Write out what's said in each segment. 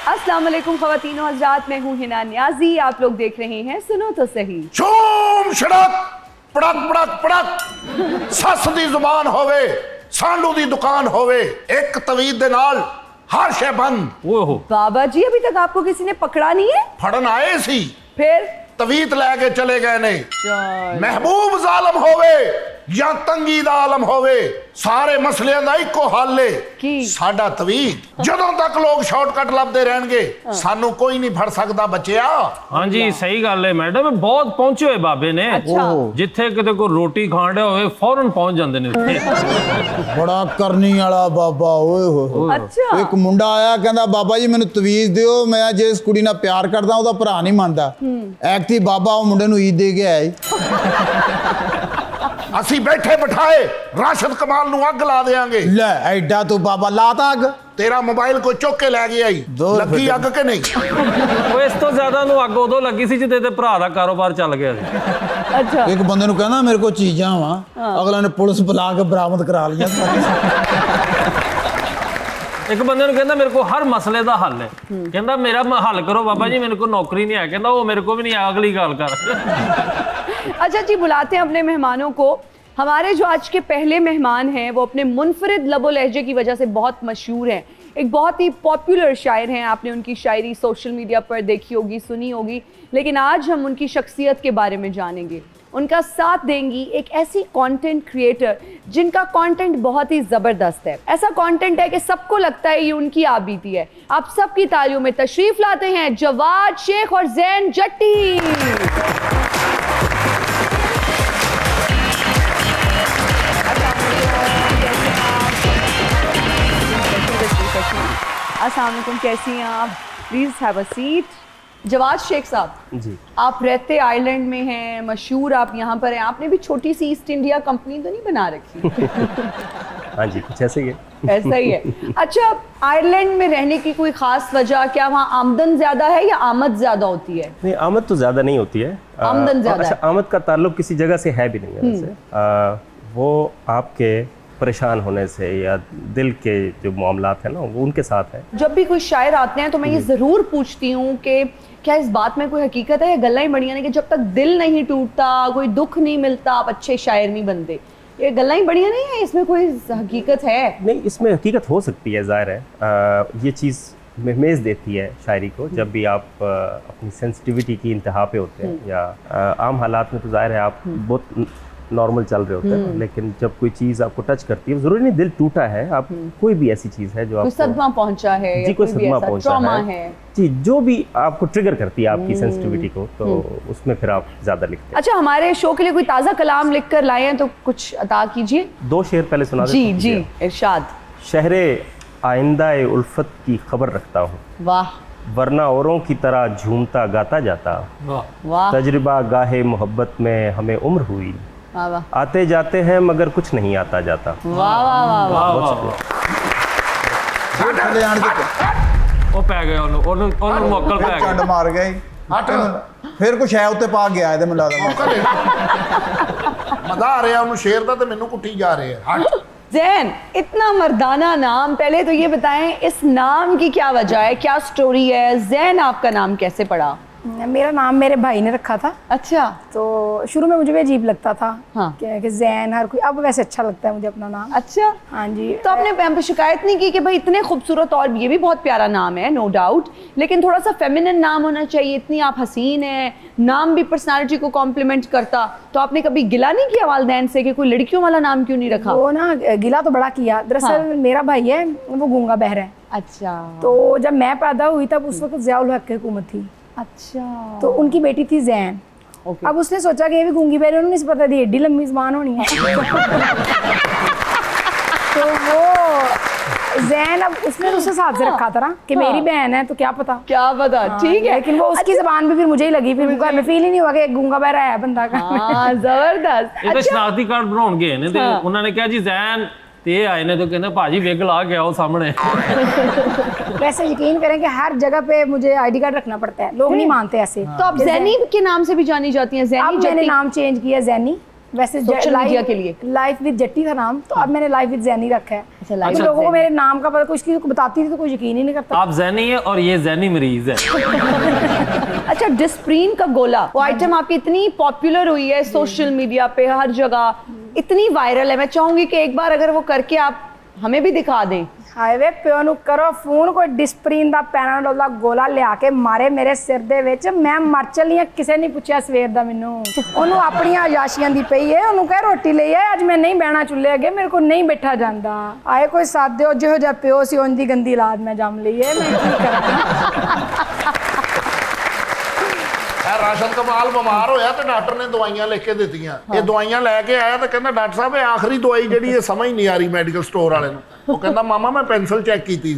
अस्सलाम वालेकुम ख़वातीन और हज़रात, मैं हूँ हिना नियाज़ी। आप लोग देख रहे हैं सुनो तो सही। शूम शड़क पड़क पड़क पड़क सस दी जुबान होवे, सांडू दी दुकान होवे, एक तवीद दे नाल हर शे बंद। ओहो बाबा जी, अभी तक आपको किसी ने पकड़ा नहीं है? फड़न आए सी, फिर तवीत लैके चले गए ने। महबूब जालम होवे या तंगी दा आलम होवे, सारे मसलियां दा इको हल है की साडा तवीत। जदों तक लोग शॉर्टकट लभदे रहणगे, सानू कोई नहीं फड़ सकदा बच्चिया। हाँ जी, सही गल है मैडम, बहुत पहुंचे हुए बाबे ने। अच्छा। जिथे किते को रोटी खाण डे होवे फौरन पहुंच जांदे ने उत्थे। बड़ा करनी वाला बाबा। ओए हो अच्छा। एक मुंडा आया कहंदा बाबा जी मैनू तवीज दिओ, मैं जे इस कुड़ी नाल प्यार करदा ओदा भरा नहीं मनदा। ऐकती बाबा ओ मुंडे नू ईद दे के आया। ਅਸੀਂ बैठे बिठाए राशिद कमाल नू अग ला देंगे। ले एडा तू बाबा लाता अग। तेरा मोबाइल को चुक के लै गया ही, दो लगी रुपए अग के नहीं? ਉਹ ਇਸ ਤੋਂ ਜ਼ਿਆਦਾ ਨੂੰ ਅੱਗ ਉਦੋਂ ਲੱਗੀ ਸੀ ਜਿੱਦੇ ਤੇ ਭਰਾ ਦਾ ਕਾਰੋਬਾਰ ਚੱਲ ਗਿਆ ਸੀ। अच्छा। एक बंदे नू कहना मेरे को चीजां वा, अगला ने पुलिस बुला के बरामद करा लिया। ਇੱਕ ਬੰਦੇ ਨੂੰ ਕਹਿੰਦਾ ਮੇਰੇ ਕੋਲ ਹਰ ਮਸਲੇ ਦਾ ਹੱਲ ਹੈ, ਕਹਿੰਦਾ ਮੇਰਾ ਹੱਲ ਕਰੋ ਬਾਬਾ ਜੀ, ਮੇਰੇ ਕੋਲ ਨੌਕਰੀ ਨਹੀਂ ਹੈ, ਕਹਿੰਦਾ ਉਹ ਮੇਰੇ ਕੋਲ भी नहीं है, अगली गाल कर। अच्छा जी, बुलाते हैं अपने मेहमानों को। हमारे जो आज के पहले मेहमान हैं वो अपने मुनफरिद लबो लहजे की वजह से बहुत मशहूर हैं। एक बहुत ही पॉपुलर शायर हैं, आपने उनकी शायरी सोशल मीडिया पर देखी होगी, सुनी होगी, लेकिन आज हम उनकी शख्सियत के बारे में जानेंगे। उनका साथ देंगी एक ऐसी कंटेंट क्रिएटर जिनका कंटेंट बहुत ही ज़बरदस्त है। ऐसा कंटेंट है कि सबको लगता है ये उनकी आप बीती है। आप सबकी तालियों में तशरीफ़ लाते हैं जवाद शेख और जैन जट्टी। अस्सलाम वालेकुम, कैसी हैं आप? Please have a seat. Jawad Sheikh साहब जी, आप रहते आयरलैंड में हैं, मशहूर आप यहाँ पर हैं। आपने भी छोटी सी ईस्ट इंडिया कंपनी तो नहीं बना रखी? हाँ जी, कुछ ऐसे ही है। ऐसा ही है। अच्छा, आयरलैंड में रहने की कोई ख़ास वजह, क्या वहाँ आमदन ज़्यादा है या आमद ज़्यादा होती है? नहीं, आमद तो ज़्यादा नहीं होती है। आमदन ज़्यादा अच्छा, है। आमद का ताल्लुक किसी जगह से है भी नहीं है वैसे। वो आपके परेशान होने से या दिल के जो मामलात हैं ना, वो उनके साथ है। जब भी कोई शायर आते हैं तो मैं ये ज़रूर पूछती हूँ कि क्या इस बात में कोई हकीकत है या गल्ला ही बढ़िया नहीं कि जब तक दिल नहीं टूटता, कोई दुख नहीं मिलता, आप अच्छे शायर नहीं बनते? ये गल्ला ही बढ़िया नहीं है, इसमें कोई हकीकत है? नहीं, इसमें हकीकत हो सकती है, ज़ाहिर है। ये चीज़ महमेज देती है शायरी को। जब भी आप अपनी सेंसिटिविटी की इंतहा पे होते हैं या आम हालात में तो ज़ाहिर है आप बहुत नॉर्मल चल रहे होते हैं, लेकिन जब कोई चीज़ आपको टच करती है, ज़रूरी नहीं दिल टूटा है, आप कोई भी ऐसी चीज़ है जो कोई आपको सदमा पहुंचा है जी, या कोई भी सदमा ऐसा पहुंचा ट्रॉमा है जी, जो भी आपको ट्रिगर करती है आपकी सेंसिटिविटी को, तो उसमें फिर आप ज़्यादा लिखते हैं। अच्छा, हमारे शो के लिए कोई ताज़ा कलाम लिख कर लाए हैं तो कुछ अता कीजिए। 2 शेर पहले सुना जी देता जी, हूँ। इरशाद। शहरे आइंदा उल्फत की खबर रखता हूँ, वाह वरना औरों की तरह झूमता गाता जाता। वाह तजर्बा गाहे मोहब्बत में हमें उम्र हुई, वाह वाह आते जाते हैं मगर कुछ नहीं आता जाता। वाह वाह वाह। बहुत शुक्रिया। थले आण के ਉਹ ਪੈ ਗਿਆ ਉਹਨੂੰ ਮੌਕਲ ਪੈ चंड ਗਿਆ। मार गए। फिर कुछ है उत्ते पा गया है ते मिला दा। मजा आ रहा उन्हें शेर दा ते मैनू कुटी जा रहे हैं। हट। जैन, इतना मर्दाना नाम, पहले तो ये बताएं इस नाम की क्या वजह है, क्या स्टोरी है? जैन आपका नाम कैसे पड़ा? मेरा नाम मेरे भाई ने रखा था, अच्छा। तो शुरू में मुझे भी अजीब लगता था। हाँ। कि जैन हर कोई, अब वैसे अच्छा लगता है मुझे अपना नाम। अच्छा, हाँ जी। तो आपने हम पे शिकायत नहीं की कि भाई इतने खूबसूरत, और ये भी बहुत प्यारा नाम है नो डाउट, लेकिन थोड़ा सा फेमिनिन नाम होना चाहिए। इतनी आप हसीन हैं, नाम भी पर्सनालिटी को कॉम्प्लीमेंट करता, तो आपने कभी गिला नहीं किया वालिदैन से कि कोई लड़कियों वाला नाम क्यों नहीं रखा? वो ना गिला तो बड़ा किया। दरअसल मेरा भाई है, वो गूंगा बहरा है। अच्छा। तो जब मैं पैदा हुई तब उस वक्त ज़ियाउल हक की हुकूमत थी, अच्छा। तो उनकी बेटी थी जैन। अब उसने सोचा कि ये भी गूंगी बहरी, उन्होंने नहीं पता थी एडी लंबी ज़बान होनी है। तो वो जैन, अब उसने उस हिसाब से रखा था ना कि मेरी बहन है तो क्या पता। क्या पता, ठीक है। लेकिन वो उसकी ज़बान भी फिर मुझे ही लगी, फिर घर में फील ही नहीं हुआ कि एक गूंगा बहरा है बंदा का। हाँ, जबरदस्त। ਇਹ ਤਾਂ ਸ਼ਨਾਖਤੀ ਕਾਰਡ ਬਣਾਉਣ ਗਏ ਨੇ ਤੇ ਉਹਨਾਂ ਨੇ ਕਿਹਾ ਜੀ ਜ਼ੈਨ ਤੇ ਇਹ ਆਏ ਨੇ, तो ਕਹਿੰਦੇ ਭਾਜੀ ਵਿਗ ਲਾ ਕੇ ਆਓ ਸਾਹਮਣੇ। वैसे यकीन करें कि हर जगह पे मुझे आईडी कार्ड रखना पड़ता है, लोग नहीं मानते ऐसे। तो अब जैनी के नाम से भी जानी जाती हैं? अब जैनी मैंने जट्टी। नाम चेंज किया, जैनी। वैसे Social media के लिए। लाइफ विद जट्टी था नाम, तो अब मैंने लाइफ विद जैनी रखा है। अच्छा, Life कुछ with लोगों को Zैनी। मेरे नाम का पता, कुछ किसी को बताती थी तो कोई यकीन ही नहीं करता। आप जैनी है और ये जैनी मरीज है। अच्छा, डिस्प्रीन का गोला, वो आइटम आपकी इतनी पॉपुलर हुई है सोशल मीडिया पे, हर जगह इतनी वायरल है। मैं चाहूंगी कि एक बार अगर वो करके आप हमें भी दिखा दें। ਹਾਈਵੇ ਪਿਓ ਨੂੰ ਕਰੋ ਫੋਨ, ਕੋਈ ਡਿਸਪਰੀਨ ਦਾ ਪੈਨਾਡੋਲ ਦਾ ਗੋਲਾ ਲਿਆ ਕੇ ਮਾਰੇ ਮੇਰੇ ਸਿਰ ਦੇ ਵਿੱਚ, ਮੈਂ ਮਰ ਚੱਲੀ ਆ। ਕਿਸੇ ਨਹੀਂ ਪੁੱਛਿਆ ਸਵੇਰ ਦਾ ਮੈਨੂੰ, ਉਹਨੂੰ ਆਪਣੀਆਂ ਆਯਾਸ਼ੀਆਂ ਦੀ ਪਈ ਹੈ। ਉਹਨੂੰ ਕਹਿ ਰੋਟੀ ਲਈ ਆ, ਅੱਜ ਮੈਂ ਨਹੀਂ ਬਹਿਣਾ ਚੁੱਲ੍ਹੇ ਅੱਗੇ, ਮੇਰੇ ਕੋਲ ਨਹੀਂ ਬੈਠਾ ਜਾਂਦਾ। ਆਏ ਕੋਈ ਸਾਥ ਦਿਓ, ਜਿਹੋ ਜਿਹਾ ਪਿਓ ਸੀ ਉਂਝ ਦੀ ਗੰਦੀ ਔਲਾਦ ਮੈਂ ਜੰਮ ਲਈ ਹੈ, ਮੈਂ ਕੀ ਕਰਾਂ। ਰਾਸ਼ਨ ਕਮਾਲ ਬਿਮਾਰ ਹੋਇਆ ਤੇ ਡਾਕਟਰ ਨੇ ਦਵਾਈਆਂ ਲਿਖ ਕੇ ਦਿੱਤੀਆਂ। ਇਹ ਦਵਾਈਆਂ ਲੈ ਕੇ ਆਇਆ ਤੇ ਕਹਿੰਦਾ ਡਾਕਟਰ ਸਾਹਿਬ ਇਹ ਆਖਰੀ ਦਵਾਈ ਜਿਹੜੀ ਇਹ ਸਮਝ ਨਹੀਂ ਆ ਰਹੀ ਮੈਡੀਕਲ ਸਟੋਰ ਵਾਲੇ ਨੂੰ। ਉਹ ਕਹਿੰਦਾ ਮਾਮਾ मैं पेंसिल चेक की थी।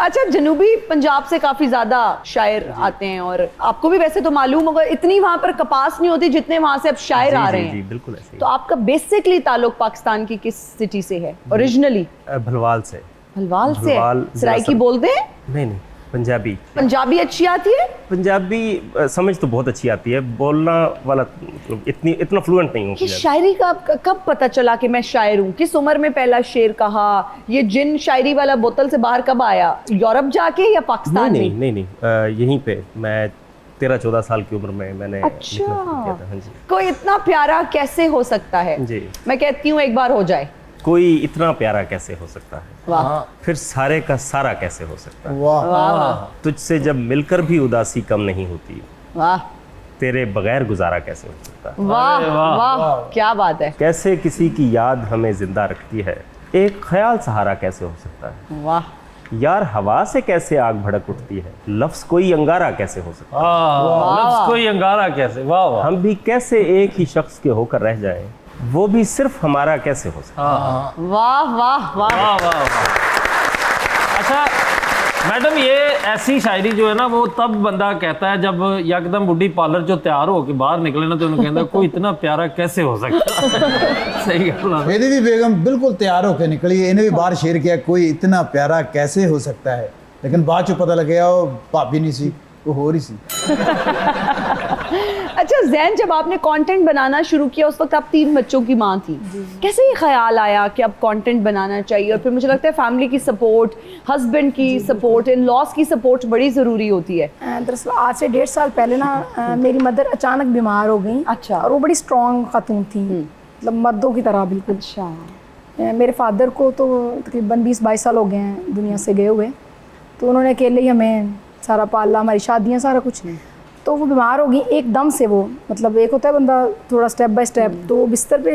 अच्छा, जनूबी पंजाब से काफी ज्यादा शायर आते हैं और आपको भी वैसे तो मालूम होगा, इतनी वहां पर कपास नहीं होती जितने वहां से अब शायर आ रहे जी हैं। बिल्कुल ऐसे ही। तो आपका बेसिकली ताल्लुक पाकिस्तान की किस सिटी से है ओरिजिनली? भलवाल से। भलवाल से? भलवाल सराइकी जिला बोलते हैं? नहीं, पंजाबी। पंजाबी अच्छी आती है? पंजाबी समझ तो बहुत अच्छी आती है, बोलना वाला इतना फ्लुएंट नहीं हूँ कि पंजाबी। शायरी का कब पता चला कि मैं शायर हूँ? किस उम्र में पहला शेर कहा? ये जिन शायरी वाला बोतल से बाहर कब आया? यूरोप जाके या पाकिस्तान नहीं में? नहीं नहीं, यहीं पे मैं 13-14 साल की उम्र में मैंने लिखना शुरू किया था। हाँ जी। कोई इतना प्यारा कैसे हो सकता है? जी। मैं कहती हूँ एक बार हो जाए। कोई इतना प्यारा कैसे हो सकता है, वाह फिर सारे का सारा कैसे हो सकता है, वाह वाह तुझसे जब मिलकर भी उदासी कम नहीं होती, वाह तेरे बगैर गुजारा कैसे हो सकता है, वाह अरे वाह, वाह, क्या बात है। कैसे किसी की याद हमें जिंदा रखती है, एक ख्याल सहारा कैसे हो सकता है, वाह यार हवा से कैसे आग भड़क उठती है, लफ्ज कोई अंगारा कैसे हो सकता लफ्ज कोई अंगारा कैसे, वाह है, वाह। हम भी कैसे एक ही शख्स के होकर रह जाए, वो भी सिर्फ हमारा कैसे हो सकता है। वाह वाह वाह। वाह वाह वाह। अच्छा मैडम, ये ऐसी शायरी जो है ना वो तब बंदा कहता है जब यकदम बुढ़ी पार्लर जो तैयार हो के बाहर निकले ना तो उन्हें कहता कोई इतना प्यारा कैसे हो सकता है। सही गल है। ਇਹਦੀ ਵੀ बेगम बिल्कुल तैयार होकर निकली, ਇਹਨੇ भी बाहर शेर किया कोई इतना प्यारा कैसे हो सकता है, लेकिन बाद चो पता लगे वो भाभी नहीं सी, वो हो रही सी। अच्छा जैन, जब आपने कंटेंट बनाना शुरू किया उस वक्त आप 3 बच्चों की माँ थी, कैसे ये ख्याल आया कि अब कंटेंट बनाना चाहिए? और फिर मुझे लगता है फैमिली की सपोर्ट, हस्बैंड की सपोर्ट, इन लॉज की सपोर्ट बड़ी ज़रूरी होती है। दरअसल आज से 1.5 साल पहले ना मेरी मदर अचानक बीमार हो गई। अच्छा। और वो बड़ी स्ट्रॉन्ग खातून थी, मतलब मर्दों की तरह बिल्कुल। अच्छा। मेरे फादर को तो तकरीबन 20-22 साल हो गए हैं दुनिया से गए हुए, तो उन्होंने अकेले ही हमें सारा पाला, हमारी शादियाँ, सारा कुछ। तो वो बीमार हो गई एकदम से। वो मतलब एक होता है बंदा थोड़ा स्टेप बाय स्टेप, तो बिस्तर पे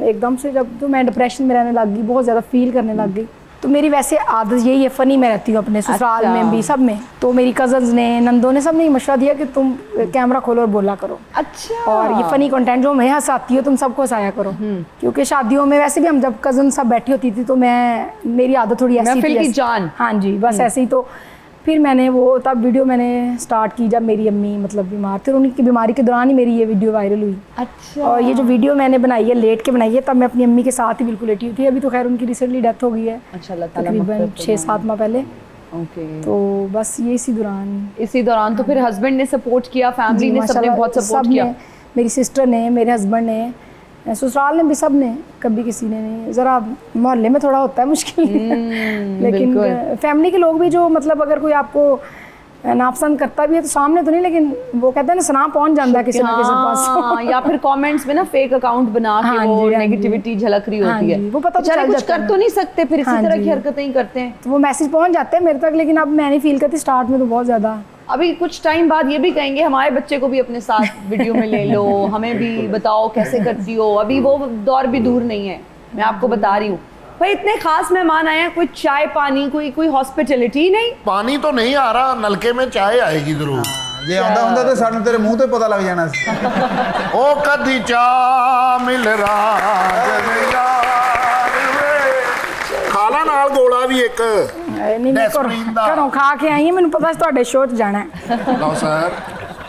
एकदम से जब तो मैं डिप्रेशन में रहने लग गई, बहुत ज़्यादा फील करने लग गई। तो मेरी वैसे आदत यही है, फ़नी में रहती हूँ अपने ससुराल में भी, सब में। तो मेरी कज़न्स ने, नंदों ने, सब ने मशवरा दिया कि तुम कैमरा खोलो और बोला करो। अच्छा। और ये फ़नी कंटेंट जो मैं हंसाती हो तुम सबको हंसाया करो, क्योंकि शादियों में वैसे भी हम जब कज़न सब बैठी होती थी तो मेरी आदत थोड़ी ऐसी महफिल थी की जान। हाँ जी, बस ऐसे ही। तो फिर मैंने वो तब वीडियो मैंने स्टार्ट की जब मेरी अम्मी मतलब बीमार थे, उनकी बीमारी के दौरान ही मेरी ये वीडियो वायरल हुई। अच्छा। और ये जो वीडियो मैंने बनाई है लेट के बनाई है, तब मैं अपनी अम्मी के साथ ही बिल्कुल लेटी हुई थी। अभी तो खैर उनकी रिसेंटली डेथ हो गई है, अच्छा, अल्लाह ताला तकरीबन मग़फ़िरत 6-7 माह पहले। ओके। तो बस ये इसी दौरान तो फिर हस्बैंड ने सपोर्ट किया, फैमिली ने, सबने माशाल्लाह बहुत सपोर्ट सबने, किया। मेरी सिस्टर ने, मेरे हस्बैंड ने, ससुराल ने भी, सब ने, कभी किसी ने नहीं। ज़रा मोहल्ले में थोड़ा होता है मुश्किल, लेकिन फैमिली के लोग भी जो मतलब अगर कोई आपको नापसंद करता भी है तो सामने तो नहीं, लेकिन वो कहते हैं ना सना पहुंच जाता है किसी ना किसी के पास। या फिर कमेंट्स में ना फेक अकाउंट बना के हाँ वो जी, हाँ जी। नेगेटिविटी झलक रही हाँ होती है। जी, वो पता तो बेचारे चल कुछ जाता कर है। तो नहीं सकते, फिर इसी हाँ तरह जी। की हरकतें ही करते हैं। तो वो मैसेज पहुंच जाते हैं मेरे तक, लेकिन अब मैं नहीं फील करती, स्टार्ट में तो बहुत ज़्यादा। अभी कुछ टाइम बाद ये भी कहेंगे हमारे बच्चे को भी अपने साथ वीडियो में ले लो, हमें भी बताओ कैसे करती हो। अभी वो दौर भी दूर नहीं है, मैं आपको बता रही हूँ। भाई इतने खास मेहमान आए हैं, कोई चाय पानी, कोई हॉस्पिटैलिटी नहीं? पानी तो नहीं आ रहा, नलके में चाय आएगी जरूर। ਜੇ ਆਉਂਦਾ ਹੁੰਦਾ ਤੇ ਸਾਨੂੰ ਤੇਰੇ ਮੂੰਹ ਤੇ ਪਤਾ ਲੱਗ ਜਾਣਾ ਸੀ। ਉਹ ਕਦੀ ਚਾਹ ਮਿਲ ਰਾਜ ਵੇ ਖਾਲਾ ਨਾਲ ਗੋਲਾ ਵੀ ਇੱਕ नहीं मैं Desperate ਦਾ। घरों खा के आई हूं, मैंने पता ਤੁਹਾਡੇ ਸ਼ੋਅ 'ਚ ਜਾਣਾ है। ਲਓ ਸਰ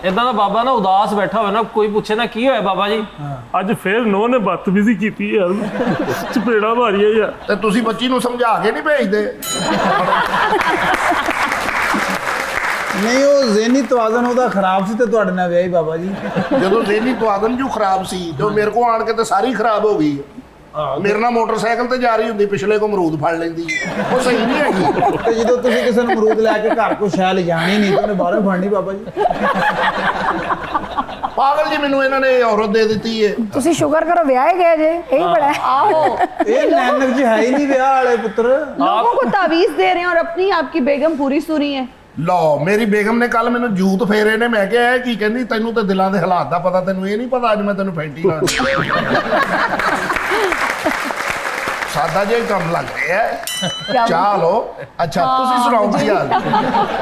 ਇਦਾਂ ਦਾ ਬਾਬਾ ਨਾ ਉਦਾਸ ਬੈਠਾ ਹੋਵੇ ਨਾ, ਕੋਈ ਪੁੱਛੇ ਨਾ ਕੀ ਹੋਇਆ ਬਾਬਾ ਜੀ, ਅੱਜ ਫੇਰ ਨੋ ਨੇ ਬਦਤਮੀਜ਼ੀ ਕੀਤੀ ਯਾਰ, ਚਪੇੜਾ ਮਾਰੀਆ ਯਾਰ। ਤੇ ਤੁਸੀਂ ਬੱਚੀ ਨੂੰ ਸਮਝਾ ਕੇ ਨਹੀਂ ਭੇਜਦੇ? नहीं वो ज़हनी ਤਵਾਜ਼ਨ ਉਹਦਾ ਖਰਾਬ ਸੀ ਤੇ ਤੁਹਾਡੇ ਨਾਲ ਵਿਆਹੀ ਬਾਬਾ ਜੀ। ਜਦੋਂ ਜ਼ਹਿਨੀ ਤਵਾਜ਼ਨ ਜੋ ਖਰਾਬ ਸੀ ਤੇ ਮੇਰੇ ਕੋਲ ਆਣ ਕੇ ਤੇ ਸਾਰੀ ਖਰਾਬ ਹੋ ਗਈ। ਮੇਰੇ ਨਾਲ ਮੋਟਰਸਾਈਕਲ ਤੇ ਜਾ ਰਹੀ ਹੁੰਦੀ, ਪਿਛਲੇ ਕੋ ਅਮਰੂਦ ਫੜ ਲੈਂਦੀ, ਉਹ ਸਹੀ ਨਹੀਂ ਹੈਗੀ। ਤੇ ਜਦੋਂ ਤੁਸੀਂ ਕਿਸੇ ਨੂੰ ਅਮਰੂਦ ਲੈ ਕੇ ਘਰ ਕੋ ਸ਼ੈ ਲਿਜਾਣੀ ਨਹੀਂ ਤੇ ਉਹਨੇ ਬਾਹਰੋਂ ਫੜਨੀ ਬਾਬਾ ਜੀ। ਪਾਗਲ ਜੀ, ਮੈਨੂੰ ਇਹਨਾਂ ਨੇ ਔਰਤ ਦੇ ਦਿੱਤੀ ਹੈ। ਤੁਸੀਂ ਸ਼ੁਕਰ ਕਰੋ ਵਿਆਹੇ ਗਏ ਜੇ, यही बड़ा है। आओ, ਇਹ ਨੈਨਕ ਚ ਹੈ ਹੀ ਨਹੀਂ ਵਿਆਹ ਵਾਲੇ ਪੁੱਤਰ। लोगों को तावीज दे रहे हैं और अपनी आपकी बेगम पूरी सुनी है। ਲਓ, ਮੇਰੀ ਬੇਗਮ ਨੇ ਕੱਲ ਮੈਨੂੰ ਜੂਤ ਫੇਰੇ ਨੇ। ਮੈਂ ਕਿਹਾ ਇਹ ਕੀ ਕਹਿੰਦੀ, ਤੈਨੂੰ ਤਾਂ ਦਿਲਾਂ ਦੇ ਹਾਲਾਤ ਦਾ ਪਤਾ, ਤੈਨੂੰ ਇਹ ਨਹੀਂ ਪਤਾ ਅੱਜ ਮੈਂ ਤੈਨੂੰ ਫੈਂਟੀ ਲਾ ਸਾਦਾ ਜਿਹਾ ਹੀ ਕੰਮ ਲੱਗ ਰਿਹਾ ਹੈ। ਚਾਹ ਲਓ। ਅੱਛਾ, ਤੁਸੀਂ ਸੁਣਾਓ ਕੀ ਹਾਲ?